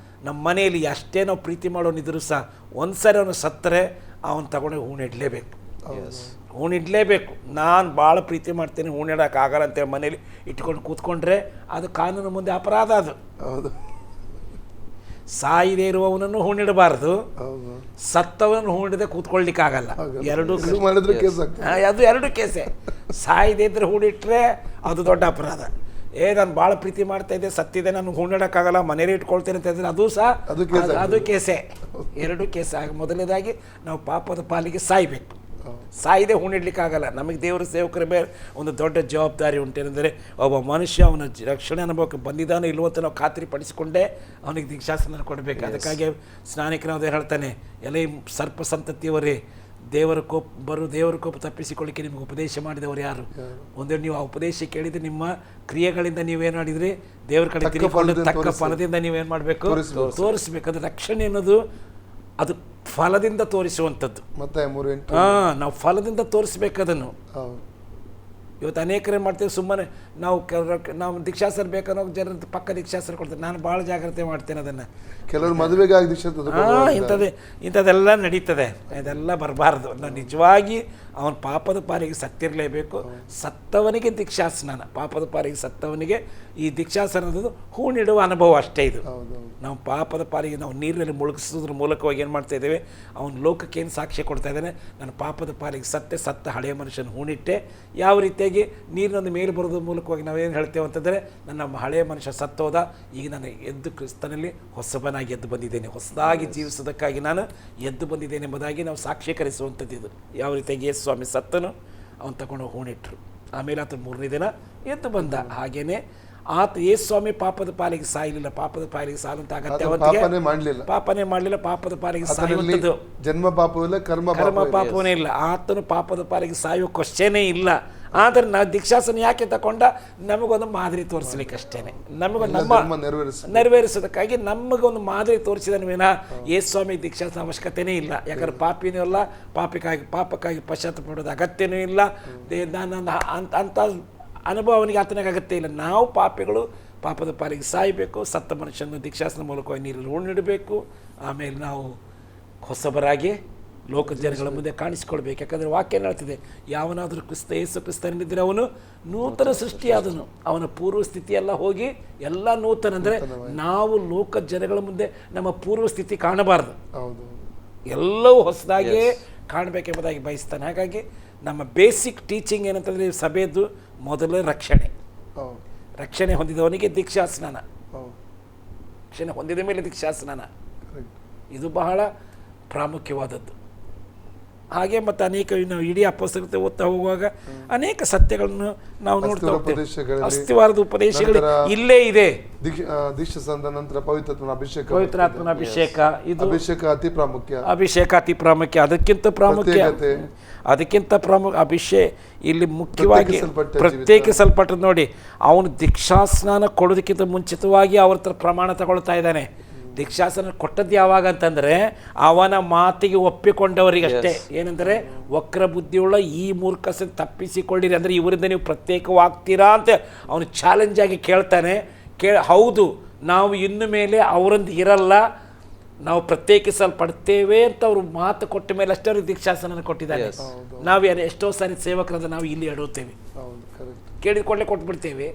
ನಮ್ಮ ಮನೆಯಲ್ಲಿ ಅಷ್ಟೇ ನಾವು ಪ್ರೀತಿ ಮಾಡೋನಿದ್ರು ಸಹ ಒಂದು ಸರಿ ಅವನು ಸತ್ತರೆ ಅವನು ತಗೊಂಡು ಹೂಣಿಡಲೇಬೇಕು. ನಾನು ಭಾಳ ಪ್ರೀತಿ ಮಾಡ್ತೇನೆ, ಹೂಣಿಡೋಕ್ಕಾಗಲ್ಲ ಅಂತೇಳಿ ಮನೇಲಿ ಇಟ್ಕೊಂಡು ಕೂತ್ಕೊಂಡ್ರೆ ಅದು ಕಾನೂನು ಮುಂದೆ ಅಪರಾಧ. ಅದು ಹೌದು. ಸಾಯದೇ ಇರುವವನನ್ನು ಹೂಣಿಡಬಾರ್ದು, ಸತ್ತವನನ್ನು ಹೂಣಿಡದೆ ಕೂತ್ಕೊಳ್ಳಿಕ್ಕಾಗಲ್ಲ. ಎರಡು ಕೇಸೆ. ಸಾಯದೇ ಇದ್ರೆ ಹೂಣಿಟ್ರೆ ಅದು ದೊಡ್ಡ ಅಪರಾಧ. ನಾನು ಭಾಳ ಪ್ರೀತಿ ಮಾಡ್ತಾ ಇದ್ದೆ, ಸತ್ತಿದೆ, ನಾನು ಹೂಣಿಡೋಕ್ಕಾಗಲ್ಲ, ಮನೇಲಿ ಇಟ್ಕೊಳ್ತೇನೆ ಅಂತ ಹೇಳಿದ್ರೆ ಅದು ಸಹ ಅದು ಕೇಸೆ. ಎರಡು ಕೇಸೆ. ಆಗ ಮೊದಲನೇದಾಗಿ ನಾವು ಪಾಪದ ಪಾಲಿಗೆ ಸಾಯಬೇಕು. ಸಾಯದೆ ಹೂಣಿಡ್ಲಿಕ್ಕಾಗಲ್ಲ. ನಮಗೆ ದೇವರ ಸೇವಕರ ಮೇಲೆ ಒಂದು ದೊಡ್ಡ ಜವಾಬ್ದಾರಿ ಉಂಟೇನೆಂದರೆ ಒಬ್ಬ ಮನುಷ್ಯ ಅವನ ರಕ್ಷಣೆ ಅನುಭವಕ್ಕೆ ಬಂದಿದ್ದಾನೋ ಇಲ್ವೋ ಅಂತ ನಾವು ಖಾತ್ರಿಪಡಿಸಿಕೊಂಡೇ ಅವನಿಗೆ ದೀಕ್ಷಾಸ್ನಾನ ಕೊಡಬೇಕು. ಅದಕ್ಕಾಗಿ ಸ್ನಾನಿಕನಾದ ಹೇಳ್ತಾನೆ, ಎಲೆ ಸರ್ಪ ಸಂತತಿಯವರೇ, ದೇವರ ಕೋಪ ತಪ್ಪಿಸಿಕೊಳ್ಳಿಕ್ಕೆ ನಿಮಗೆ ಉಪದೇಶ ಮಾಡಿದವರು ಯಾರು? ಒಂದೇಳು ನೀವು ಆ ಉಪದೇಶ ಕೇಳಿದರೆ ನಿಮ್ಮ ಕ್ರಿಯೆಗಳಿಂದ ನೀವೇನು ಮಾಡಿದ್ರಿ? ದೇವರ ಕಡೆ ತಿರುಗಿಕೊಂಡು ತಕ್ಕ ಫಲದಿಂದ ನೀವೇನು ಮಾಡಬೇಕು? ತೋರಿಸ್ಬೇಕು. ಅದು ರಕ್ಷಣೆ ಅನ್ನೋದು ಅದು ಫಲದಿಂದ ತೋರಿಸುವಂಥದ್ದು. ನಾವು ಫಲದಿಂದ ತೋರಿಸ್ಬೇಕು ಅದನ್ನು. ಇವತ್ತು ಅನೇಕರೇ ಮಾಡ್ತೇವೆ, ಸುಮ್ಮನೆ ನಾವು ದೀಕ್ಷಾಸ್ತ್ರ ಬೇಕನ್ನೋ ಜನರ ಪಕ್ಕ ದೀಕ್ಷಾಸ್ತ್ರ ಕೊಡ್ತೇವೆ. ನಾನು ಭಾಳ ಜಾಗ್ರತೆ ಮಾಡ್ತೇನೆ ಅದನ್ನು. ಕೆಲವರು ಮದುವೆಗಾಗಿ ಇಂಥದ್ದೆಲ್ಲ ನಡೀತದೆ. ಇದೆಲ್ಲ ಬರಬಾರ್ದು. ನಾವು ನಿಜವಾಗಿ ಅವನ ಪಾಪದ ಪಾಲಿಗೆ ಸತ್ತಿರಲೇಬೇಕು. ಸತ್ತವನಿಗೆ ದೀಕ್ಷಾಸ್ನಾನ, ಪಾಪದ ಪಾಲಿಗೆ ಸತ್ತವನಿಗೆ ಈ ದೀಕ್ಷಾಸ್ನಾನದ್ದು ಹೂಣಿಡುವ ಅನುಭವ ಅಷ್ಟೇ. ಇದು ನಾವು ಪಾಪದ ಪಾಲಿಗೆ ನಾವು ನೀರಿನಲ್ಲಿ ಮುಳುಗಿಸೋದ್ರ ಮೂಲಕವಾಗಿ ಏನು ಮಾಡ್ತಾ ಇದ್ದೇವೆ? ಅವನ ಲೋಕಕ್ಕೆ ಏನು ಸಾಕ್ಷ್ಯ ಕೊಡ್ತಾ ಇದ್ದಾನೆ? ನಾನು ಪಾಪದ ಪಾಲಿಗೆ ಸತ್ತ ಹಳೆಯ ಮನುಷ್ಯನ ಹೂಣಿಟ್ಟೆ. ಯಾವ ರೀತಿಯಾಗಿ ನೀರಿನೊಂದು ಮೇಲೆ ಬರೋದ್ರ ಮೂಲಕವಾಗಿ ನಾವೇನು ಹೇಳ್ತೇವೆ ಅಂತಂದರೆ, ನನ್ನ ಹಳೆಯ ಮನುಷ್ಯ ಸತ್ತೋದ, ಈಗ ನಾನು ಎದ್ದು ಕ್ರಿಸ್ತನಲ್ಲಿ ಹೊಸಬನಾಗಿ ಎದ್ದು ಬಂದಿದ್ದೇನೆ, ಹೊಸದಾಗಿ ಜೀವಿಸೋದಕ್ಕಾಗಿ ನಾನು ಎದ್ದು ಬಂದಿದ್ದೇನೆ ಎಂಬುದಾಗಿ ನಾವು ಸಾಕ್ಷೀಕರಿಸುವಂಥದ್ದು. ಇದು ಯಾವ ರೀತಿಯಾಗಿ ಯೇಸು ಸ್ವಾಮಿ ಸತ್ತನು, ಅವನು ತಗೊಂಡು ಹೂಣಿಟ್ರು. ಆಮೇಲೆ ಆತ 3ನೇ ದಿನ ಎದ್ದು ಬಂದ. ಹಾಗೇನೆ ಆತ ಯೇಸು ಸ್ವಾಮಿ ಪಾಪದ ಪಾಲಿಗೆ ಸಾಯಲಿಲ್ಲ. ಪಾಪದ ಪಾಲಿಗೆ ಸಾಲಂತ ಅಗತ್ಯ ಪಾಪನೇ ಮಾಡಲಿಲ್ಲ. ಪಾಪದ ಪಾಲಿಗೆ ಸಾಯುವಂಥದ್ದು ಜನ್ಮ ಪಾಪವಿಲ್ಲ, ಕರ್ಮ ಪಾಪವೇ ಇಲ್ಲ. ಆತನು ಪಾಪದ ಪಾಲಿಗೆ ಸಾಯುವ ಕ್ವಶ್ಚನೇ ಇಲ್ಲ. ಆದರೆ ನಾವು ದೀಕ್ಷಾಸನ ಯಾಕೆ ತಗೊಂಡ? ನಮಗೊಂದು ಮಾದರಿ ತೋರಿಸ್ಲಿಕ್ಕೆ ಅಷ್ಟೇ. ನೆರವೇರಿಸೋದಕ್ಕಾಗಿ ನಮಗೊಂದು ಮಾದರಿ ತೋರಿಸಿದನವೇನ. ಯೇಸು ಸ್ವಾಮಿ ದೀಕ್ಷಾಸನ ಅವಶ್ಯಕತೆಯೇ ಇಲ್ಲ. ಯಾಕಂದ್ರೆ ಪಾಪಿನೂ ಅಲ್ಲ, ಪಾಪಕ್ಕಾಗಿ ಪಶ್ಚಾತ್ತಾಪ ಪಡೋದು ಅಗತ್ಯನೂ ಇಲ್ಲ. ಅಂಥ ಅನುಭವ ಅವನಿಗೆ ಆತನಿಗೆ ಅಗತ್ಯ ಇಲ್ಲ. ನಾವು ಪಾಪಿಗಳು ಪಾಪದ ಪಾಲಿಗೆ ಸಾಯಬೇಕು. ಸತ್ತ ಮನುಷ್ಯನ ದೀಕ್ಷಾಸನ ಮೂಲಕವಾಗಿ ನೀರಲ್ಲಿ ಹೂಣಿಡಬೇಕು. ಆಮೇಲೆ ನಾವು ಹೊಸಬರಾಗಿ ಲೋಕ ಜನಗಳ ಮುಂದೆ ಕಾಣಿಸ್ಕೊಳ್ಬೇಕು. ಯಾಕಂದರೆ ವಾಕ್ಯ ಹೇಳ್ತಿದೆ, ಯಾವನಾದರೂ ಯೇಸು ಕ್ರಿಸ್ತನಿದ್ದರೆ ಅವನು ನೂತನ ಸೃಷ್ಟಿಯಾದನು, ಅವನ ಪೂರ್ವ ಸ್ಥಿತಿಯೆಲ್ಲ ಹೋಗಿ ಎಲ್ಲ ನೂತನ. ಅಂದರೆ ನಾವು ಲೋಕ ಜನಗಳ ಮುಂದೆ ನಮ್ಮ ಪೂರ್ವ ಸ್ಥಿತಿ ಕಾಣಬಾರ್ದು, ಎಲ್ಲವೂ ಹೊಸದಾಗಿಯೇ ಕಾಣಬೇಕೆಂಬುದಾಗಿ ಬಯಸ್ತಾನೆ. ಹಾಗಾಗಿ ನಮ್ಮ ಬೇಸಿಕ್ ಟೀಚಿಂಗ್ ಏನಂತಂದರೆ ಸಭೆಯದ್ದು ಮೊದಲೇ ರಕ್ಷಣೆ ಹೊಂದಿದವನಿಗೆ ದೀಕ್ಷಾಸ್ನಾನ, ರಕ್ಷಣೆ ಹೊಂದಿದ ಮೇಲೆ ದೀಕ್ಷಾಸ್ನಾನ, ಇದು ಬಹಳ ಪ್ರಾಮುಖ್ಯವಾದದ್ದು. ಹಾಗೆ ಮತ್ತು ಅನೇಕ ನಾವು ಇಡೀ ಅಪೊಸ್ತಲತೆ ಓದ್ತಾ ಹೋಗುವಾಗ ಅನೇಕ ಸತ್ಯಗಳನ್ನು ನಾವು ನೋಡ್ತಾ ಹೋಗ್ತೇವೆ. ಅಸ್ತಿವಾರದ ಉಪದೇಶಗಳು ಇಲ್ಲೇ ಇದೆ. ದೀಕ್ಷಾಸ್ನಾನದ ನಂತರ ಪವಿತ್ರಾತ್ಮನ ಅಭಿಷೇಕ, ಇದು ಅಭಿಷೇಕ ಅತಿ ಪ್ರಾಮುಖ್ಯ. ಅದಕ್ಕಿಂತ ಪ್ರಾಮುಖ್ಯ ಅಭಿಷೇಕ ಇಲ್ಲಿ ಮುಖ್ಯವಾಗಿ ಪ್ರತ್ಯೇಕಿಸಲ್ಪಟ್ಟದ್ದು. ನೋಡಿ, ಅವನು ದೀಕ್ಷಾಸ್ನಾನ ಕೊಡೋದಕ್ಕಿಂತ ಮುಂಚಿತವಾಗಿ ಅವ್ರ ಹತ್ರ ಪ್ರಮಾಣ ತಗೊಳ್ತಾ ಇದ್ದಾನೆ. ದೀಕ್ಷಾಸ್ನಾನ ಕೊಟ್ಟದ್ದು ಯಾವಾಗ ಅಂತಂದರೆ ಅವನ ಮಾತಿಗೆ ಒಪ್ಪಿಕೊಂಡವರಿಗಷ್ಟೇ. ಏನಂದರೆ, ವಕ್ರ ಬುದ್ಧಿಯುಳ್ಳ ಈ ಮೂರ್ಖಸ ತಪ್ಪಿಸಿಕೊಳ್ಳಿರಿ, ಅಂದರೆ ಇವರಿಂದ ನೀವು ಪ್ರತ್ಯೇಕವಾಗ್ತೀರಾ ಅಂತ ಅವನು ಚಾಲೆಂಜ್ ಆಗಿ ಕೇಳ್ತಾನೆ. ಹೌದು, ನಾವು ಇನ್ನು ಮೇಲೆ ಅವರೊಂದು ಇರಲ್ಲ, ನಾವು ಪ್ರತ್ಯೇಕಿಸಲ್ಪಡ್ತೇವೆ ಅಂತ ಅವರು ಮಾತು ಕೊಟ್ಟ ಮೇಲೆ ಅಷ್ಟೇ ಅವ್ರಿಗೆ ದೀಕ್ಷಾಸನ ಕೊಟ್ಟಿದ್ದಾರೆ. ನಾವು ಎಷ್ಟೋ ಸಾರಿ ಸೇವಕರಾದ ನಾವು ಇಲ್ಲಿ ಅಡುತ್ತೇವೆ, ಕೇಳಿದ ಕೂಡಲೇ ಕೊಟ್ಬಿಡ್ತೇವೆ.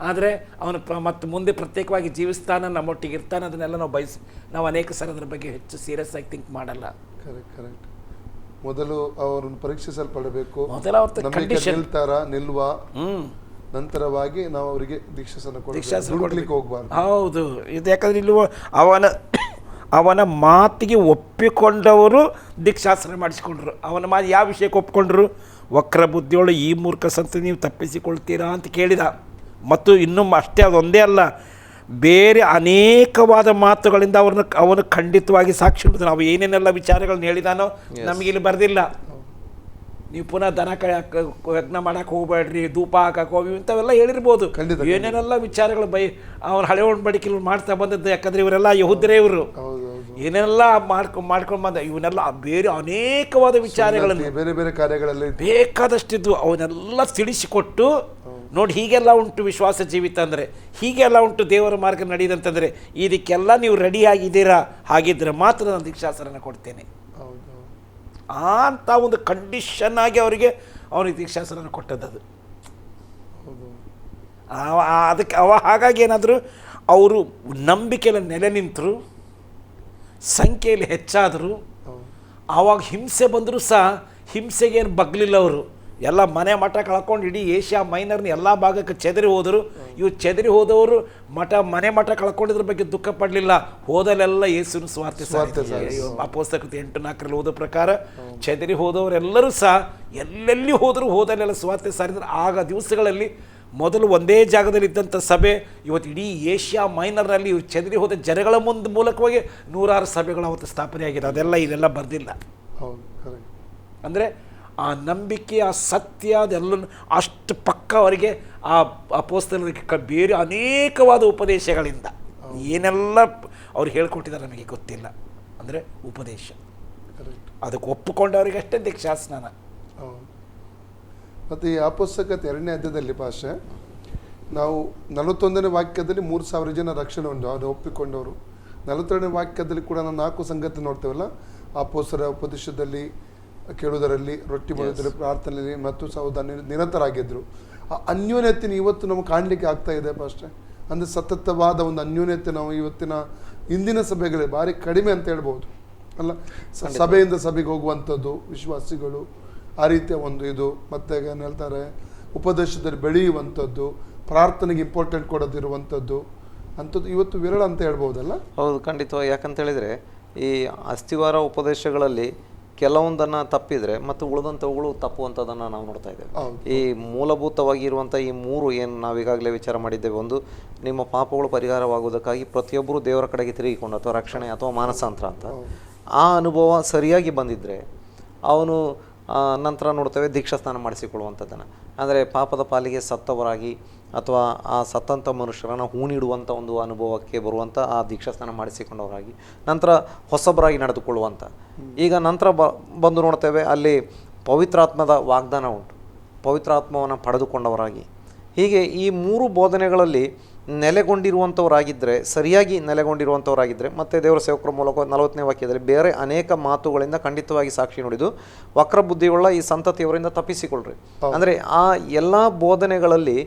ಆದರೆ ಅವನು ಮತ್ತು ಮುಂದೆ ಪ್ರತ್ಯೇಕವಾಗಿ ಜೀವಿಸ್ತಾನ, ನಮ್ಮೊಟ್ಟಿಗೆ ಇರ್ತಾನೆ, ಅದನ್ನೆಲ್ಲ ನಾವು ಅನೇಕ ಸಾರಿ ಅದರ ಬಗ್ಗೆ ಹೆಚ್ಚು ಸೀರಿಯಸ್ ಆಗಿ ಥಿಂಕ್ ಮಾಡಲ್ಲ. ಕರೆಕ್ಟ್. ಮೊದಲು ಅವರನ್ನು ಪರೀಕ್ಷಿಸಲ್ಪಡಬೇಕು, ಮೊದಲ ನಿಲ್ಲುವ ನಂತರವಾಗಿ ನಾವು ಅವರಿಗೆ ದೀಕ್ಷಾಸನ ಕೊಡಲಿಕ್ಕೆ ಹೋಗ್ಬಾರ್ದು. ಹೌದು, ಇದು ಯಾಕಂದ್ರೆ ಇಲ್ಲಿ ಅವನ ಮಾತಿಗೆ ಒಪ್ಪಿಕೊಂಡವರು ದೀಕ್ಷಾಸನ ಮಾಡಿಸಿಕೊಂಡ್ರು. ಅವನ ಮಾತು ಯಾವ ವಿಷಯಕ್ಕೆ ಒಪ್ಪಿಕೊಂಡ್ರು? ವಕ್ರ ಬುದ್ಧಿಯೋಳು ಈ ಮೂರ್ಖ ಸಂತತಿ ನೀವು ತಪ್ಪಿಸಿಕೊಳ್ತೀರಾ ಅಂತ ಕೇಳಿದ. ಮತ್ತು ಇನ್ನೂ ಅಷ್ಟೇ ಅದೊಂದೇ ಅಲ್ಲ, ಬೇರೆ ಅನೇಕವಾದ ಮಾತುಗಳಿಂದ ಅವನು ಖಂಡಿತವಾಗಿ ಸಾಕ್ಷಿ ಹಿಡಿದು ನಾವು ಏನೇನೆಲ್ಲ ವಿಚಾರಗಳನ್ನ ಹೇಳಿದಾನೋ ನಮಗಿಲ್ಲಿ ಬರೆದಿಲ್ಲ. ನೀವು ಪುನಃ ದನ ಯಜ್ಞ ಮಾಡಕ್ಕೆ ಹೋಗ್ಬೇಡ್ರಿ, ಧೂಪ ಹಾಕಕ್ಕೆ ಹೋಗಿ ಇಂಥವೆಲ್ಲ ಹೇಳಿರ್ಬೋದು. ಏನೇನೆಲ್ಲ ವಿಚಾರಗಳು ಅವನು ಹಳೆ ಒಡಂಬಡಿಕೆಯಲ್ಲಿ ಮಾಡ್ತಾ ಬಂದದ್ದು. ಯಾಕಂದರೆ ಇವರೆಲ್ಲ ಯಹೂದ್ಯರೇ, ಇವರು ಏನೆಲ್ಲ ಮಾಡ್ಕೊಂಡು ಬಂದ, ಇವನ್ನೆಲ್ಲ ಬೇರೆ ಅನೇಕವಾದ ವಿಚಾರಗಳನ್ನು ಬೇರೆ ಬೇರೆ ಕಾರ್ಯಗಳಲ್ಲಿ ಬೇಕಾದಷ್ಟಿದ್ದು ಅವನ್ನೆಲ್ಲ ತಿಳಿಸಿಕೊಟ್ಟು, ನೋಡಿ ಹೀಗೆಲ್ಲ ಉಂಟು ವಿಶ್ವಾಸ ಜೀವಿತ ಅಂದರೆ, ಹೀಗೆಲ್ಲ ಉಂಟು ದೇವರ ಮಾರ್ಗ ನಡೆಯುದಂತಂದರೆ, ಇದಕ್ಕೆಲ್ಲ ನೀವು ರೆಡಿ ಆಗಿದ್ದೀರಾ, ಹಾಗಿದ್ರೆ ಮಾತ್ರ ನಾನು ದೀಕ್ಷಾಸನ ಕೊಡ್ತೇನೆ ಅಂತ ಒಂದು ಕಂಡೀಷನ್ ಆಗಿ ಅವನಿಗೆ ದೀಕ್ಷಾಸನ ಕೊಟ್ಟದ್ದು. ಅದಕ್ಕೆ ಹಾಗಾಗಿ ಏನಾದರೂ ಅವರು ನಂಬಿಕೆಯಲ್ಲಿ ನೆಲೆ ನಿಂತರು, ಸಂಖ್ಯೆಯಲ್ಲಿ ಹೆಚ್ಚಾದರು. ಆವಾಗ ಹಿಂಸೆ ಬಂದರೂ ಸಹ ಹಿಂಸೆಗೇನು ಬಗ್ಲಿಲ್ಲ ಅವರು. ಎಲ್ಲ ಮನೆ ಮಠ ಕಳ್ಕೊಂಡು ಇಡೀ ಏಷ್ಯಾ ಮೈನರ್ನ ಎಲ್ಲ ಭಾಗಕ್ಕೆ ಚೆದರಿ ಹೋದರು. ಇವು ಚೆದರಿ ಹೋದವರು ಮನೆ ಮಠ ಕಳ್ಕೊಂಡಿದ್ರ ಬಗ್ಗೆ ದುಃಖ ಪಡಲಿಲ್ಲ. ಹೋದಲೆಲ್ಲ ಯೇಸುವಿನ ಸ್ವಾರ್ಥ ಅಪೊಸ್ತಲಕೃತಿ 8:4 ಓದೋ ಪ್ರಕಾರ ಚೆದರಿ ಹೋದವರೆಲ್ಲರೂ ಸಹ ಎಲ್ಲೆಲ್ಲಿ ಹೋದಲೆಲ್ಲ ಸ್ವಾರ್ಥ ಸಾರಿದ್ರು. ಆಗ ದಿವಸಗಳಲ್ಲಿ ಮೊದಲು ಒಂದೇ ಜಾಗದಲ್ಲಿ ಇದ್ದಂಥ ಸಭೆ ಇವತ್ತು ಇಡೀ ಏಷ್ಯಾ ಮೈನರ್ನಲ್ಲಿ ಇವು ಚೆದರಿ ಹೋದ ಜನಗಳ ಮೂಲಕವಾಗಿ 100 ಸಭೆಗಳು ಅವತ್ತು ಸ್ಥಾಪನೆಯಾಗಿದೆ. ಅದೆಲ್ಲ ಇದೆಲ್ಲ ಬರೆದಿಲ್ಲ. ಅಂದರೆ ಆ ನಂಬಿಕೆ, ಆ ಸತ್ಯ, ಅದೆಲ್ಲ ಅಷ್ಟು ಪಕ್ಕ ಅವರಿಗೆ ಆ ಅಪೊಸ್ತಲರಿಗೆ ಬೇರೆ ಅನೇಕವಾದ ಉಪದೇಶಗಳಿಂದ ಏನೆಲ್ಲ ಅವ್ರು ಹೇಳ್ಕೊಟ್ಟಿದ್ದಾರೆ ನಮಗೆ ಗೊತ್ತಿಲ್ಲ. ಅಂದರೆ ಉಪದೇಶ ಅದಕ್ಕೆ ಒಪ್ಪಿಕೊಂಡವರಿಗೆ ಅಷ್ಟೇ ದೀಕ್ಷಾಸ್ನಾನ. ಮತ್ತು ಈ ಅಪೊಸ್ತಲಕತೆ 2ನೇ ಅಧ್ಯಾಯದಲ್ಲಿ ಭಾಷೆ ನಾವು 41ನೇ ವಾಕ್ಯದಲ್ಲಿ 3,000 ಜನ ರಕ್ಷಣೆ ಉಂಟು, ಅವರು ಒಪ್ಪಿಕೊಂಡವರು. 42ನೇ ವಾಕ್ಯದಲ್ಲಿ ಕೂಡ ನಾವು 4 ಸಂಗತಿ ನೋಡ್ತೇವಲ್ಲ, ಅಪೊಸ್ತಲರ ಉಪದೇಶದಲ್ಲಿ, ಕೇಳುವುದರಲ್ಲಿ, ರೊಟ್ಟಿ ಮಾಡೋದ್ರಲ್ಲಿ, ಪ್ರಾರ್ಥನೆಯಲ್ಲಿ ಮತ್ತು ಸಹೋದರ ನಿರತರಾಗಿದ್ದರು. ಆ ಅನ್ಯೋನ್ಯತೆ ಇವತ್ತು ನಮಗೆ ಕಾಣಲಿಕ್ಕೆ ಆಗ್ತಾ ಇದೆ ಅಷ್ಟೇ. ಅಂದರೆ ಸತತವಾದ ಒಂದು ಅನ್ಯೋನ್ಯತೆ ನಾವು ಇವತ್ತಿನ ಇಂದಿನ ಸಭೆಗಳೇ ಭಾರಿ ಕಡಿಮೆ ಅಂತ ಹೇಳ್ಬೋದು ಅಲ್ಲ. ಸಭೆಯಿಂದ ಸಭೆಗೆ ಹೋಗುವಂಥದ್ದು ವಿಶ್ವಾಸಿಗಳು, ಆ ರೀತಿಯ ಒಂದು ಇದು. ಮತ್ತು ಏನು ಹೇಳ್ತಾರೆ, ಉಪದೇಶದಲ್ಲಿ ಬೆಳೆಯುವಂಥದ್ದು, ಪ್ರಾರ್ಥನೆಗೆ ಇಂಪಾರ್ಟೆಂಟ್ ಕೊಡೋದಿರುವಂಥದ್ದು ಅಂಥದ್ದು ಇವತ್ತು ವಿರಳ ಅಂತ ಹೇಳ್ಬೋದಲ್ಲ. ಹೌದು, ಖಂಡಿತವಾಗಿ. ಯಾಕಂತೇಳಿದರೆ ಈ ಅಸ್ಥಿವಾರ ಉಪದೇಶಗಳಲ್ಲಿ ಕೆಲವೊಂದನ್ನು ತಪ್ಪಿದರೆ ಮತ್ತು ಉಳಿದಂಥವುಗಳು ತಪ್ಪುವಂಥದ್ದನ್ನು ನಾವು ನೋಡ್ತಾ ಇದ್ದೇವೆ. ಈ ಮೂಲಭೂತವಾಗಿ ಇರುವಂಥ ಈ 3 ಏನು ನಾವೀಗಾಗಲೇ ವಿಚಾರ ಮಾಡಿದ್ದೇವೆ. ಒಂದು, ನಿಮ್ಮ ಪಾಪಗಳು ಪರಿಹಾರವಾಗುವುದಕ್ಕಾಗಿ ಪ್ರತಿಯೊಬ್ಬರು ದೇವರ ಕಡೆಗೆ ತಿರುಗಿಕೊಂಡು ಅಥವಾ ರಕ್ಷಣೆ ಅಥವಾ ಮಾನಸಾಂತರ ಅಂತ ಆ ಅನುಭವ ಸರಿಯಾಗಿ ಬಂದಿದ್ದರೆ ಅವನು ನಂತರ ನೋಡ್ತೇವೆ ದೀಕ್ಷಾಸ್ನಾನ ಮಾಡಿಸಿಕೊಳ್ಳುವಂಥದ್ದನ್ನು. ಅಂದರೆ ಪಾಪದ ಪಾಲಿಗೆ ಸತ್ತವರಾಗಿ ಅಥವಾ ಆ ಸತ್ತಂಥ ಮನುಷ್ಯರನ್ನು ಹೂಣಿಡುವಂಥ ಒಂದು ಅನುಭವಕ್ಕೆ ಬರುವಂಥ ಆ ದೀಕ್ಷಾಸ್ನಾನ ಮಾಡಿಸಿಕೊಂಡವರಾಗಿ ನಂತರ ಹೊಸಬರಾಗಿ ನಡೆದುಕೊಳ್ಳುವಂಥ. ಈಗ ನಂತರ ಬಂದು ನೋಡ್ತೇವೆ ಅಲ್ಲಿ ಪವಿತ್ರಾತ್ಮದ ವಾಗ್ದಾನ ಉಂಟು, ಪವಿತ್ರಾತ್ಮವನ್ನು ಪಡೆದುಕೊಂಡವರಾಗಿ. ಹೀಗೆ ಈ 3 ಬೋಧನೆಗಳಲ್ಲಿ ನೆಲೆಗೊಂಡಿರುವಂಥವರಾಗಿದ್ದರೆ, ಸರಿಯಾಗಿ ನೆಲೆಗೊಂಡಿರುವಂಥವರಾಗಿದ್ದರೆ, ಮತ್ತು ದೇವರ ಸೇವಕರ ಮೂಲಕ 40ನೇ ವಾಕ್ಯದಲ್ಲಿ ಬೇರೆ ಅನೇಕ ಮಾತುಗಳಿಂದ ಖಂಡಿತವಾಗಿ ಸಾಕ್ಷಿ ನುಡಿದು ವಕ್ರ ಬುದ್ಧಿಯುಳ್ಳ ಈ ಸಂತತಿಯವರಿಂದ ತಪ್ಪಿಸಿಕೊಳ್ಳ್ರಿ. ಅಂದರೆ ಆ ಎಲ್ಲ ಬೋಧನೆಗಳಲ್ಲಿ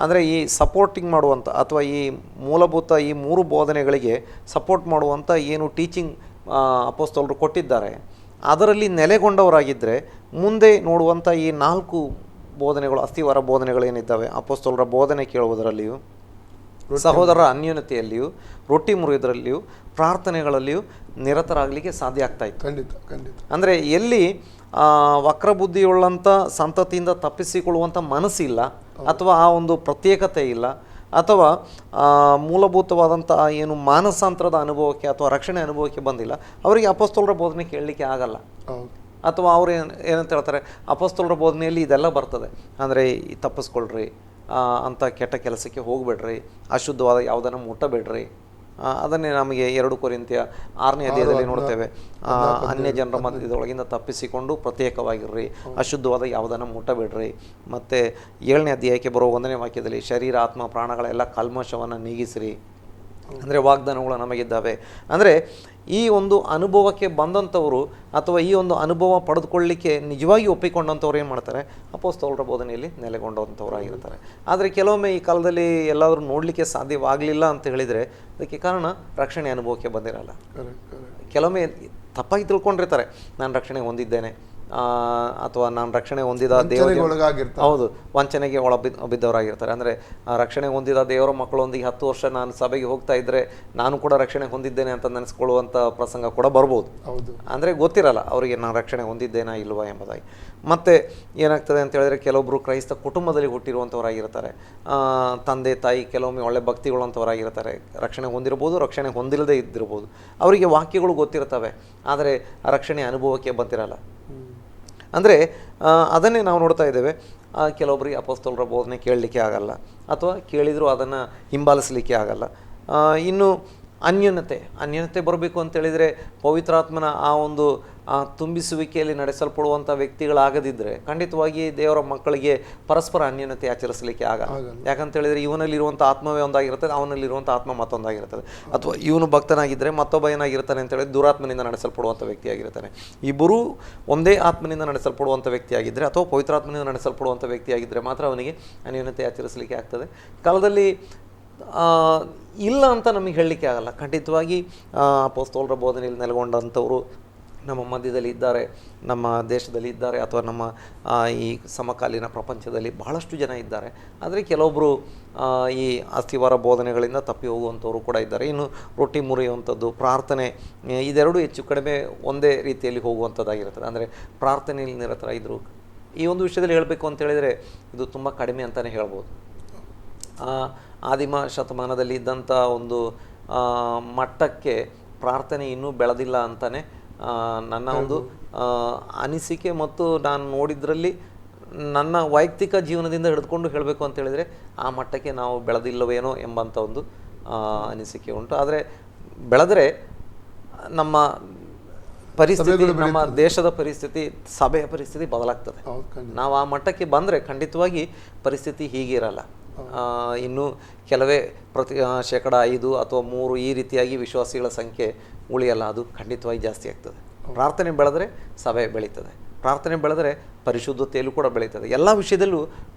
ಅಂದರೆ ಈ ಸಪೋರ್ಟಿಂಗ್ ಮಾಡುವಂಥ ಅಥವಾ ಈ ಮೂಲಭೂತ ಈ 3 ಬೋಧನೆಗಳಿಗೆ ಸಪೋರ್ಟ್ ಮಾಡುವಂಥ ಏನು ಟೀಚಿಂಗ್ ಅಪೊಸ್ತಲರು ಕೊಟ್ಟಿದ್ದಾರೆ ಅದರಲ್ಲಿ ನೆಲೆಗೊಂಡವರಾಗಿದ್ದರೆ ಮುಂದೆ ನೋಡುವಂಥ ಈ 4 ಬೋಧನೆಗಳು, ಅಸ್ಥಿವಾರ ಬೋಧನೆಗಳೇನಿದ್ದಾವೆ, ಅಪೊಸ್ತಲರ ಬೋಧನೆ ಕೇಳುವುದರಲ್ಲಿಯೂ, ಸಹೋದರರ ಅನ್ಯೋನ್ಯತೆಯಲ್ಲಿಯೂ, ರೊಟ್ಟಿ ಮುರಿಯೋದರಲ್ಲಿಯೂ, ಪ್ರಾರ್ಥನೆಗಳಲ್ಲಿಯೂ ನಿರತರಾಗಲಿಕ್ಕೆ ಸಾಧ್ಯ ಆಗ್ತಾ ಇತ್ತು. ಖಂಡಿತ. ಅಂದರೆ ಎಲ್ಲಿ ವಕ್ರಬುದ್ಧಿಯುಳ್ಳಂಥ ಸಂತತಿಯಿಂದ ತಪ್ಪಿಸಿಕೊಳ್ಳುವಂಥ ಮನಸ್ಸಿಲ್ಲ ಅಥವಾ ಆ ಒಂದು ಪ್ರತ್ಯೇಕತೆ ಇಲ್ಲ ಅಥವಾ ಮೂಲಭೂತವಾದಂಥ ಏನು ಮಾನಸಾಂತರದ ಅನುಭವಕ್ಕೆ ಅಥವಾ ರಕ್ಷಣೆ ಅನುಭವಕ್ಕೆ ಬಂದಿಲ್ಲ, ಅವರಿಗೆ ಅಪೊಸ್ತಲರ ಬೋಧನೆ ಕೇಳಲಿಕ್ಕೆ ಆಗಲ್ಲ. ಅಥವಾ ಅವ್ರು ಏನಂತ ಹೇಳ್ತಾರೆ, ಅಪೊಸ್ತಲರ ಬೋಧನೆಯಲ್ಲಿ ಇದೆಲ್ಲ ಬರ್ತದೆ. ಅಂದರೆ ತಪ್ಪಿಸ್ಕೊಳ್ರಿ, ಅಂಥ ಕೆಟ್ಟ ಕೆಲಸಕ್ಕೆ ಹೋಗಬೇಡ್ರಿ, ಅಶುದ್ಧವಾದ ಯಾವುದನ್ನು ಮುಟ್ಟಬೇಡ್ರಿ. ಅದನ್ನೇ ನಮಗೆ 2 ಕೊರಿಂಥ್ಯ 6ನೇ ಅಧ್ಯಾಯದಲ್ಲಿ ನೋಡ್ತೇವೆ. ಅನ್ಯ ಜನರ ಮಧ್ಯದೊಳಗಿಂದ ತಪ್ಪಿಸಿಕೊಂಡು ಪ್ರತ್ಯೇಕವಾಗಿರ್ರಿ, ಅಶುದ್ಧವಾದ ಯಾವುದನ್ನು ಮುಟ್ಟಬೇಡ್ರಿ. ಮತ್ತು 7ನೇ ಅಧ್ಯಾಯಕ್ಕೆ ಬರೋ 1ನೇ ವಾಕ್ಯದಲ್ಲಿ ಶರೀರ, ಆತ್ಮ, ಪ್ರಾಣಗಳೆಲ್ಲ ಕಲ್ಮಶವನ್ನು ನೀಗಿಸಿರಿ. ಅಂದರೆ ವಾಗ್ದಾನಗಳು ನಮಗಿದ್ದಾವೆ. ಅಂದರೆ ಈ ಒಂದು ಅನುಭವಕ್ಕೆ ಬಂದಂಥವರು ಅಥವಾ ಈ ಒಂದು ಅನುಭವ ಪಡೆದುಕೊಳ್ಳಲಿಕ್ಕೆ ನಿಜವಾಗಿ ಒಪ್ಪಿಕೊಂಡಂಥವ್ರು ಏನು ಮಾಡ್ತಾರೆ, ಅಪೊಸ್ತಲರ ಬೋಧನೆಯಲ್ಲಿ ನೆಲೆಗೊಂಡಂಥವ್ರಾಗಿರ್ತಾರೆ. ಆದರೆ ಕೆಲವೊಮ್ಮೆ ಈ ಕಾಲದಲ್ಲಿ ಎಲ್ಲಾದರೂ ನೋಡಲಿಕ್ಕೆ ಸಾಧ್ಯವಾಗಲಿಲ್ಲ ಅಂತ ಹೇಳಿದರೆ ಅದಕ್ಕೆ ಕಾರಣ ರಕ್ಷಣೆ ಅನುಭವಕ್ಕೆ ಬಂದಿರಲ್ಲ. ಕೆಲವೊಮ್ಮೆ ತಪ್ಪಾಗಿ ತಿಳ್ಕೊಂಡಿರ್ತಾರೆ, ನಾನು ರಕ್ಷಣೆ ಹೊಂದಿದ್ದೇನೆ ಅಥವಾ ನಾನು ರಕ್ಷಣೆ ಹೊಂದಿದ ಹೌದು ವಂಚನೆಗೆ ಬಿದ್ದವರಾಗಿರ್ತಾರೆ. ಅಂದರೆ ರಕ್ಷಣೆ ಹೊಂದಿದ ದೇವರ ಮಕ್ಕಳೊಂದಿಗೆ 10 ವರ್ಷ ನಾನು ಸಭೆಗೆ ಹೋಗ್ತಾ ಇದ್ದರೆ ನಾನು ಕೂಡ ರಕ್ಷಣೆ ಹೊಂದಿದ್ದೇನೆ ಅಂತ ನೆನೆಸ್ಕೊಳ್ಳುವಂಥ ಪ್ರಸಂಗ ಕೂಡ ಬರ್ಬೋದು. ಅಂದರೆ ಗೊತ್ತಿರಲ್ಲ ಅವರಿಗೆ ನಾನು ರಕ್ಷಣೆ ಹೊಂದಿದ್ದೇನಾ ಇಲ್ವಾ ಎಂಬುದಾಗಿ. ಮತ್ತು ಏನಾಗ್ತದೆ ಅಂತ ಹೇಳಿದ್ರೆ, ಕೆಲವೊಬ್ಬರು ಕ್ರೈಸ್ತ ಕುಟುಂಬದಲ್ಲಿ ಹುಟ್ಟಿರುವಂಥವರಾಗಿರ್ತಾರೆ, ತಂದೆ ತಾಯಿ ಕೆಲವೊಮ್ಮೆ ಒಳ್ಳೆ ಭಕ್ತಿಗಳಂಥವರಾಗಿರ್ತಾರೆ, ರಕ್ಷಣೆ ಹೊಂದಿರ್ಬೋದು, ರಕ್ಷಣೆ ಹೊಂದಿಲ್ಲದೆ ಇದ್ದಿರ್ಬೋದು. ಅವರಿಗೆ ವಾಕ್ಯಗಳು ಗೊತ್ತಿರ್ತವೆ, ಆದರೆ ರಕ್ಷಣೆ ಅನುಭವಕ್ಕೆ ಬಂದಿರಲ್ಲ. ಅಂದರೆ ಅದನ್ನೇ ನಾವು ನೋಡ್ತಾ ಇದ್ದೇವೆ. ಕೆಲವೊಬ್ಬರಿಗೆ ಅಪೊಸ್ತಲರ ಬೋಧನೆ ಕೇಳಲಿಕ್ಕೆ ಆಗಲ್ಲ, ಅಥವಾ ಕೇಳಿದರೂ ಅದನ್ನು ಹಿಂಬಾಲಿಸಲಿಕ್ಕೆ ಆಗಲ್ಲ. ಇನ್ನು ಅನ್ಯೋನ್ಯತೆ ಬರಬೇಕು ಅಂತೇಳಿದರೆ ಪವಿತ್ರಾತ್ಮನ ಆ ಒಂದು ತುಂಬಿಸುವಿಕೆಯಲ್ಲಿ ನಡೆಸಲ್ಪಡುವಂಥ ವ್ಯಕ್ತಿಗಳಾಗದಿದ್ದರೆ ಖಂಡಿತವಾಗಿ ದೇವರ ಮಕ್ಕಳಿಗೆ ಪರಸ್ಪರ ಅನ್ಯೋನ್ಯತೆ ಆಚರಿಸಲಿಕ್ಕೆ ಆಗಲ್ಲ. ಯಾಕಂತೇಳಿದರೆ ಇವನಲ್ಲಿರುವಂಥ ಆತ್ಮವೇ ಒಂದಾಗಿರ್ತದೆ, ಅವನಲ್ಲಿರುವಂಥ ಆತ್ಮ ಮತ್ತೊಂದಾಗಿರ್ತದೆ. ಅಥವಾ ಇವನು ಭಕ್ತನಾಗಿದ್ದರೆ ಮತ್ತೊಬ್ಬ ಏನಾಗಿರ್ತಾನೆ ಅಂತೇಳಿದ್ರೆ ದುರಾತ್ಮನಿಂದ ನಡೆಸಲ್ಪಡುವಂಥ ವ್ಯಕ್ತಿಯಾಗಿರ್ತಾನೆ. ಇಬ್ಬರೂ ಒಂದೇ ಆತ್ಮನಿಂದ ನಡೆಸಲ್ಪಡುವಂಥ ವ್ಯಕ್ತಿಯಾಗಿದ್ದರೆ ಅಥವಾ ಪವಿತ್ರಾತ್ಮನಿಂದ ನಡೆಸಲ್ಪಡುವಂಥ ವ್ಯಕ್ತಿಯಾಗಿದ್ದರೆ ಮಾತ್ರ ಅವನಿಗೆ ಅನ್ಯೋನ್ಯತೆ ಆಚರಿಸಲಿಕ್ಕೆ ಆಗ್ತದೆ. ಕಾಲದಲ್ಲಿ ಇಲ್ಲ ಅಂತ ನಮಗೆ ಹೇಳಲಿಕ್ಕೆ ಆಗಲ್ಲ. ಖಂಡಿತವಾಗಿ ಅಪೊಸ್ತಲರ ಬೋಧನೆಯಲ್ಲಿ ನೆಲೆಗೊಂಡಂಥವರು ನಮ್ಮ ಮಧ್ಯದಲ್ಲಿ ಇದ್ದಾರೆ, ನಮ್ಮ ದೇಶದಲ್ಲಿ ಇದ್ದಾರೆ, ಅಥವಾ ನಮ್ಮ ಈ ಸಮಕಾಲೀನ ಪ್ರಪಂಚದಲ್ಲಿ ಬಹಳಷ್ಟು ಜನ ಇದ್ದಾರೆ. ಆದರೆ ಕೆಲವೊಬ್ಬರು ಈ ಅಸ್ತಿವಾರ ಬೋಧನೆಗಳಿಂದ ತಪ್ಪಿ ಹೋಗುವಂಥವರು ಕೂಡ ಇದ್ದಾರೆ. ಇನ್ನು ರೊಟ್ಟಿ ಮುರಿಯುವಂಥದ್ದು, ಪ್ರಾರ್ಥನೆ, ಇದೆರಡೂ ಹೆಚ್ಚು ಕಡಿಮೆ ಒಂದೇ ರೀತಿಯಲ್ಲಿ ಹೋಗುವಂಥದ್ದಾಗಿರ್ತದೆ. ಅಂದರೆ ಪ್ರಾರ್ಥನೆಯಲ್ಲಿ ನಿರತರಾಗಿದ್ದರು. ಈ ಒಂದು ವಿಷಯದಲ್ಲಿ ಹೇಳಬೇಕು ಅಂತ ಹೇಳಿದರೆ ಇದು ತುಂಬ ಕಡಿಮೆ ಅಂತಲೇ ಹೇಳ್ಬೋದು. ಆದಿಮ ಶತಮಾನದಲ್ಲಿ ಇದ್ದಂಥ ಒಂದು ಮಟ್ಟಕ್ಕೆ ಪ್ರಾರ್ಥನೆ ಇನ್ನೂ ಬೆಳೆದಿಲ್ಲ ಅಂತಲೇ ನನ್ನ ಒಂದು ಅನಿಸಿಕೆ. ಮತ್ತು ನಾನು ನೋಡಿದ್ರಲ್ಲಿ ನನ್ನ ವೈಯಕ್ತಿಕ ಜೀವನದಿಂದ ಹಿಡಿದುಕೊಂಡು ಹೇಳಬೇಕು ಅಂತ ಹೇಳಿದರೆ ಆ ಮಟ್ಟಕ್ಕೆ ನಾವು ಬೆಳೆದಿಲ್ಲವೇನೋ ಎಂಬಂಥ ಒಂದು ಅನಿಸಿಕೆ ಉಂಟು. ಆದರೆ ಬೆಳೆದರೆ ನಮ್ಮ ಪರಿಸ್ಥಿತಿ, ನಮ್ಮ ದೇಶದ ಪರಿಸ್ಥಿತಿ, ಸಭೆಯ ಪರಿಸ್ಥಿತಿ ಬದಲಾಗ್ತದೆ. ನಾವು ಆ ಮಟ್ಟಕ್ಕೆ ಬಂದರೆ ಖಂಡಿತವಾಗಿ ಪರಿಸ್ಥಿತಿ ಹೀಗಿರಲ್ಲ. ಇನ್ನು ಕೆಲವೇ 5% ಅಥವಾ 3 ಈ ರೀತಿಯಾಗಿ ವಿಶ್ವಾಸಿಗಳ ಸಂಖ್ಯೆ ಉಳಿಯಲ್ಲ, ಅದು ಖಂಡಿತವಾಗಿ ಜಾಸ್ತಿ ಆಗ್ತದೆ. ಪ್ರಾರ್ಥನೆ ಬೆಳೆದರೆ ಸಭೆ ಬೆಳೀತದೆ, ಪ್ರಾರ್ಥನೆ ಬೆಳೆದರೆ ಪರಿಶುದ್ಧತೆಯಲ್ಲೂ ಕೂಡ ಬೆಳೀತದೆ. ಎಲ್ಲ ವಿಷಯದಲ್ಲೂ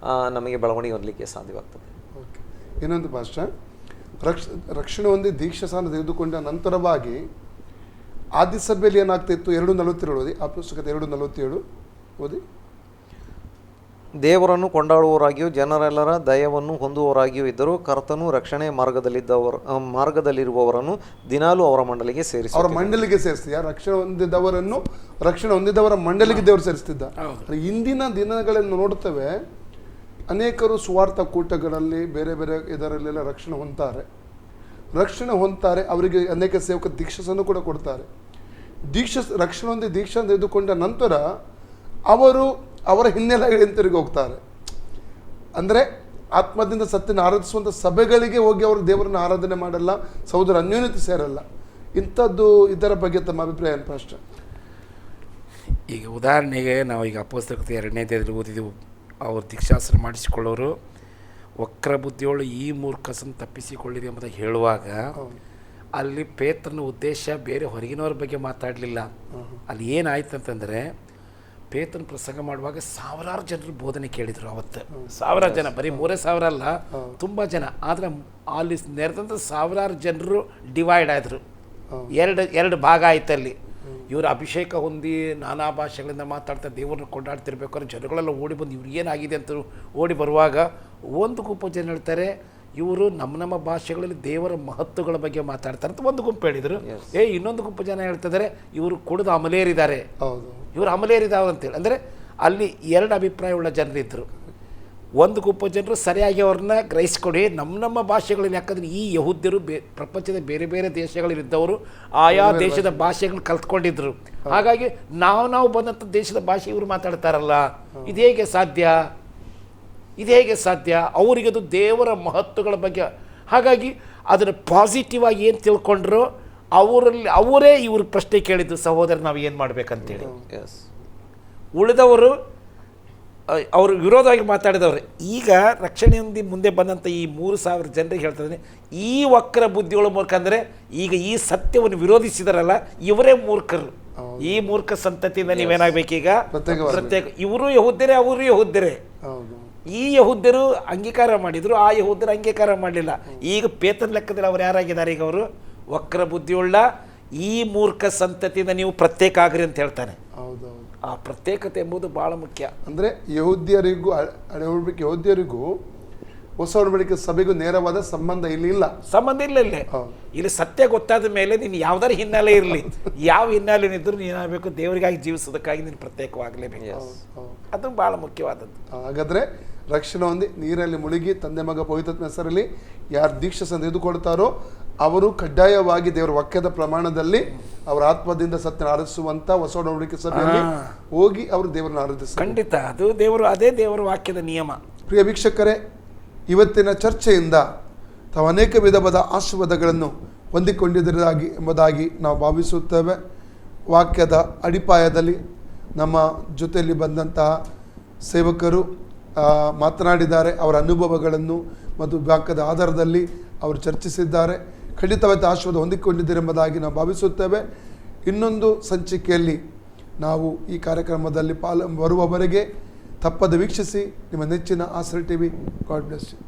ನಮಗೆ ಬೆಳವಣಿಗೆ ಹೊಂದಲಿಕ್ಕೆ ಸಾಧ್ಯವಾಗ್ತದೆ. ಓಕೆ, ಇನ್ನೊಂದು ಭಾಷೆ, ರಕ್ಷಣೆ ಹೊಂದಿ ದೀಕ್ಷಾಸ್ನಾನ ತೆಗೆದುಕೊಂಡ ನಂತರವಾಗಿ ಆದಿ ಸಭೆಯಲ್ಲಿ ಏನಾಗ್ತಿತ್ತು? 2:47 ಓದಿ, ಆ ಪುಸ್ತಕದ 2:47 ಓದಿ. ದೇವರನ್ನು ಕೊಂಡಾಡುವವರಾಗಿಯೂ ಜನರೆಲ್ಲರ ದಯವನ್ನು ಹೊಂದುವವರಾಗಿಯೂ ಇದ್ದರೂ ಕರ್ತನು ರಕ್ಷಣೆ ಮಾರ್ಗದಲ್ಲಿರುವವರನ್ನು ದಿನಾಲೂ ಅವರ ಮಂಡಲಿಗೆ ಸೇರಿಸಿ, ಅವರ ಮಂಡಲಿಗೆ ಸೇರಿಸ್ತಿದ್ದ. ರಕ್ಷಣೆ ಹೊಂದಿದವರ ಮಂಡಲಿಗೆ ದೇವರು ಸೇರಿಸ್ತಿದ್ದ. ಇಂದಿನ ದಿನಗಳಲ್ಲಿ ನೋಡುತ್ತೇವೆ, ಅನೇಕರು ಸುವಾರ್ಥ ಕೂಟಗಳಲ್ಲಿ ಬೇರೆ ಬೇರೆ ಇದರಲ್ಲೆಲ್ಲ ರಕ್ಷಣೆ ಹೊಂದ್ತಾರೆ. ಅವರಿಗೆ ಅನೇಕ ಸೇವಕ ದೀಕ್ಷಾಸನ್ನು ಕೂಡ ಕೊಡ್ತಾರೆ. ರಕ್ಷಣೆ ಹೊಂದಿ ದೀಕ್ಷಾ ತೆಗೆದುಕೊಂಡ ನಂತರ ಅವರು ಅವರ ಹಿನ್ನೆಲೆ ಹಿಂತಿರುಗಿ ಹೋಗ್ತಾರೆ. ಅಂದರೆ ಆತ್ಮದಿಂದ ಸತ್ಯನ ಆರಾಧಿಸುವಂಥ ಸಭೆಗಳಿಗೆ ಹೋಗಿ ಅವರು ದೇವರನ್ನ ಆರಾಧನೆ ಮಾಡಲ್ಲ, ಸಹೋದರ ಅನ್ಯೋನ್ಯತೆ ಸೇರಲ್ಲ. ಇಂಥದ್ದು ಇದರ ಬಗ್ಗೆ ತಮ್ಮ ಅಭಿಪ್ರಾಯ ಏನು ಪಾಸ್ಟರ್? ಈಗ ಉದಾಹರಣೆಗೆ ನಾವು ಈಗ ಅಪೊಸ್ತಲತೆ 2ನೇ ಅಧ್ಯಾಯದಲ್ಲಿ ಓದಿದೆವು, ಅವರು ದೀಕ್ಷಾಸನ ಮಾಡಿಸಿಕೊಳ್ಳೋರು ವಕ್ರ ಬುದ್ಧಿಯೋಳು ಈ ಮೂರ್ಖಸನ್ನು ತಪ್ಪಿಸಿಕೊಳ್ಳಿದೆ ಎಂಬುದಾಗಿ ಹೇಳುವಾಗ ಅಲ್ಲಿ ಪೇತ್ರನ ಉದ್ದೇಶ ಬೇರೆ ಹೊರಗಿನವ್ರ ಬಗ್ಗೆ ಮಾತಾಡಲಿಲ್ಲ. ಅಲ್ಲಿ ಏನಾಯ್ತು ಅಂತಂದರೆ, ಪೇತ್ರನ ಪ್ರಸಂಗ ಮಾಡುವಾಗ 1000 ಜನರು ಬೋಧನೆ ಕೇಳಿದರು. ಅವತ್ತು 1000 ಜನ, ಬರೀ 3,000 ಅಲ್ಲ, ತುಂಬ ಜನ. ಆದರೆ ಅಲ್ಲಿ ನೆರೆದಂಥ 1000 ಜನರು ಡಿವೈಡ್ ಆದರು, ಎರಡು ಭಾಗ ಆಯ್ತು. ಅಲ್ಲಿ ಇವರು ಅಭಿಷೇಕ ಹೊಂದಿ ನಾನಾ ಭಾಷೆಗಳಿಂದ ಮಾತಾಡ್ತಾ ದೇವರನ್ನ ಕೊಂಡಾಡ್ತಿರ್ಬೇಕಾದ್ರೆ ಜನಗಳೆಲ್ಲ ಓಡಿ ಬಂದು ಇವ್ರು ಏನಾಗಿದೆ ಅಂತ ಓಡಿ ಬರುವಾಗ ಒಂದು ಗುಂಪು ಜನ ಹೇಳ್ತಾರೆ, ಇವರು ನಮ್ಮ ಭಾಷೆಗಳಲ್ಲಿ ದೇವರ ಮಹತ್ವಗಳ ಬಗ್ಗೆ ಮಾತಾಡ್ತಾರೆ ಅಂತ ಒಂದು ಗುಂಪು ಹೇಳಿದರು. ಇನ್ನೊಂದು ಗುಂಪು ಜನ ಹೇಳ್ತಿದ್ದಾರೆ, ಇವರು ಕುಡಿದು ಅಮಲೇರಿದ್ದಾರೆ, ಇವರು ಅಮಲೇರಿದಾವ ಅಂತೇಳಿ. ಅಂದರೆ ಅಲ್ಲಿ 2 ಅಭಿಪ್ರಾಯವುಳ್ಳ ಜನರಿದ್ದರು. ಒಂದು ಗುಂಪು ಜನರು ಸರಿಯಾಗಿ ಅವ್ರನ್ನ ಗ್ರಹಿಸ್ಕೊಡಿ, ನಮ್ಮ ಭಾಷೆಗಳಲ್ಲಿ, ಯಾಕಂದರೆ ಈ ಯಹೂದ್ಯರು ಪ್ರಪಂಚದ ಬೇರೆ ಬೇರೆ ದೇಶಗಳಲ್ಲಿದ್ದವರು ಆಯಾ ದೇಶದ ಭಾಷೆಗಳನ್ನ ಕಲ್ತ್ಕೊಂಡಿದ್ರು. ಹಾಗಾಗಿ ನಾವು ಬಂದಂಥ ದೇಶದ ಭಾಷೆ ಇವರು ಮಾತಾಡ್ತಾರಲ್ಲ, ಇದು ಹೇಗೆ ಸಾಧ್ಯ? ಅವರಿಗದು ದೇವರ ಮಹತ್ವಗಳ ಬಗ್ಗೆ. ಹಾಗಾಗಿ ಅದನ್ನು ಪಾಸಿಟಿವ್ ಆಗಿ ಏನು ತಿಳ್ಕೊಂಡ್ರು ಅವರೇ ಇವರು ಪ್ರಶ್ನೆ ಕೇಳಿದ್ದು, ಸಹೋದರ ನಾವು ಏನು ಮಾಡ್ಬೇಕಂತೇಳಿ. ಉಳಿದವರು ಅವರು ವಿರೋಧವಾಗಿ ಮಾತಾಡಿದವ್ರೆ. ಈಗ ರಕ್ಷಣೆ ಹೊಂದಿ ಮುಂದೆ ಬಂದಂಥ ಈ 3,000 ಜನರಿಗೆ ಹೇಳ್ತಾರೆ, ಈ ವಕ್ರ ಬುದ್ಧಿಗಳ ಮೂಲಕ ಅಂದರೆ ಈಗ ಈ ಸತ್ಯವನ್ನು ವಿರೋಧಿಸಿದಾರಲ್ಲ ಇವರೇ ಮೂರ್ಖರು. ಈ ಮೂರ್ಖ ಸಂತತಿಯಿಂದ ನೀವೇನಾಗಬೇಕೀಗ ಪ್ರತ್ಯೇಕ. ಇವರು ಯಹೂದ್ಯರೇ, ಅವರು ಯಹೂದ್ಯರೇ. ಈ ಯಹೂದ್ಯರು ಅಂಗೀಕಾರ ಮಾಡಿದ್ರು, ಆ ಯಹೂದ್ಯರು ಅಂಗೀಕಾರ ಮಾಡಲಿಲ್ಲ. ಈಗ ಪೇತನ ಲೆಕ್ಕದಲ್ಲಿ ಅವ್ರು ಯಾರಾಗಿದ್ದಾರೆ? ಈಗ ಅವರು ವಕ್ರ ಬುದ್ಧಿಯುಳ್ಳ ಈ ಮೂರ್ಖ ಸಂತತಿಯಿಂದ ನೀವು ಪ್ರತ್ಯೇಕ ಆಗ್ರಿ ಅಂತ ಹೇಳ್ತಾನೆ. ಆ ಪ್ರತ್ಯೇಕತೆ ಎಂಬುದು ಬಹಳ ಮುಖ್ಯ. ಅಂದರೆ ಯಹೂದ್ಯರಿಗೂ ಯಹೂದ್ಯರಿಗೂ ಹೊಸ ಒಡಂಬಡಿಕೆ ಸಭೆಗೂ ನೇರವಾದ ಸಂಬಂಧ ಇಲ್ಲ. ಇಲ್ಲಿ ಸತ್ಯ ಗೊತ್ತಾದ ಮೇಲೆ ನೀನು ಯಾವ್ದಾರು ಹಿನ್ನೆಲೆ ಇರಲಿ, ಯಾವ ಹಿನ್ನೆಲೆ ಇದ್ರೂ ನೀನಾಗಬೇಕು ದೇವರಿಗಾಗಿ ಜೀವಿಸೋದಕ್ಕಾಗಿ ನೀನು ಪ್ರತ್ಯೇಕವಾಗಲೇಬೇಕು. ಅದು ಬಹಳ ಮುಖ್ಯವಾದದ್ದು. ಹಾಗಾದ್ರೆ ರಕ್ಷಣೆ ಹೊಂದಿ ನೀರಲ್ಲಿ ಮುಳುಗಿ ತಂದೆ ಮಗ ಪವಿತ್ರಾತ್ಮ ಹೆಸರಲ್ಲಿ ಯಾರು ದೀಕ್ಷೆ ತೆಗೆದುಕೊಳ್ತಾರೋ ಅವರು ಕಡ್ಡಾಯವಾಗಿ ದೇವರ ವಾಕ್ಯದ ಪ್ರಮಾಣದಲ್ಲಿ ಅವರ ಆತ್ಮದಿಂದ ಸತ್ಯನ ಆರಾಧಿಸುವಂತ ಹೊಸ ಒಡಂಬಡಿಕೆ ಸಭೆಯಲ್ಲಿ ಹೋಗಿ ಅವರು ದೇವರನ್ನ ಆರಾಧಿಸ್ತಾರೆ. ಖಂಡಿತ ಅದು ದೇವರು, ಅದೇ ದೇವರ ವಾಕ್ಯದ ನಿಯಮ. ಪ್ರಿಯ ವೀಕ್ಷಕರೇ, ಇವತ್ತಿನ ಚರ್ಚೆಯಿಂದ ತಾವು ಅನೇಕ ವಿಧವಾದ ಆಶೀರ್ವಾದಗಳನ್ನು ಹೊಂದಿಕೊಂಡಿದ್ದರಾಗಿ ಎಂಬುದಾಗಿ ನಾವು ಭಾವಿಸುತ್ತೇವೆ. ವಾಕ್ಯದ ಅಡಿಪಾಯದಲ್ಲಿ ನಮ್ಮ ಜೊತೆಯಲ್ಲಿ ಬಂದಂತಹ ಸೇವಕರು ಮಾತನಾಡಿದ್ದಾರೆ. ಅವರ ಅನುಭವಗಳನ್ನು ಮತ್ತು ವಾಕ್ಯದ ಆಧಾರದಲ್ಲಿ ಅವರು ಚರ್ಚಿಸಿದ್ದಾರೆ. ಖಂಡಿತವಾದ ಆಶೀರ್ವಾದ ಹೊಂದಿಕೊಂಡಿದ್ದೀರೆಂಬುದಾಗಿ ನಾವು ಭಾವಿಸುತ್ತೇವೆ. ಇನ್ನೊಂದು ಸಂಚಿಕೆಯಲ್ಲಿ ನಾವು ಈ ಕಾರ್ಯಕ್ರಮದಲ್ಲಿ ಬರುವವರೆಗೆ ತಪ್ಪದೆ ವೀಕ್ಷಿಸಿ. ನಿಮ್ಮ ನೆಚ್ಚಿನ ಆಸರೆ ಟಿವಿ. God bless you.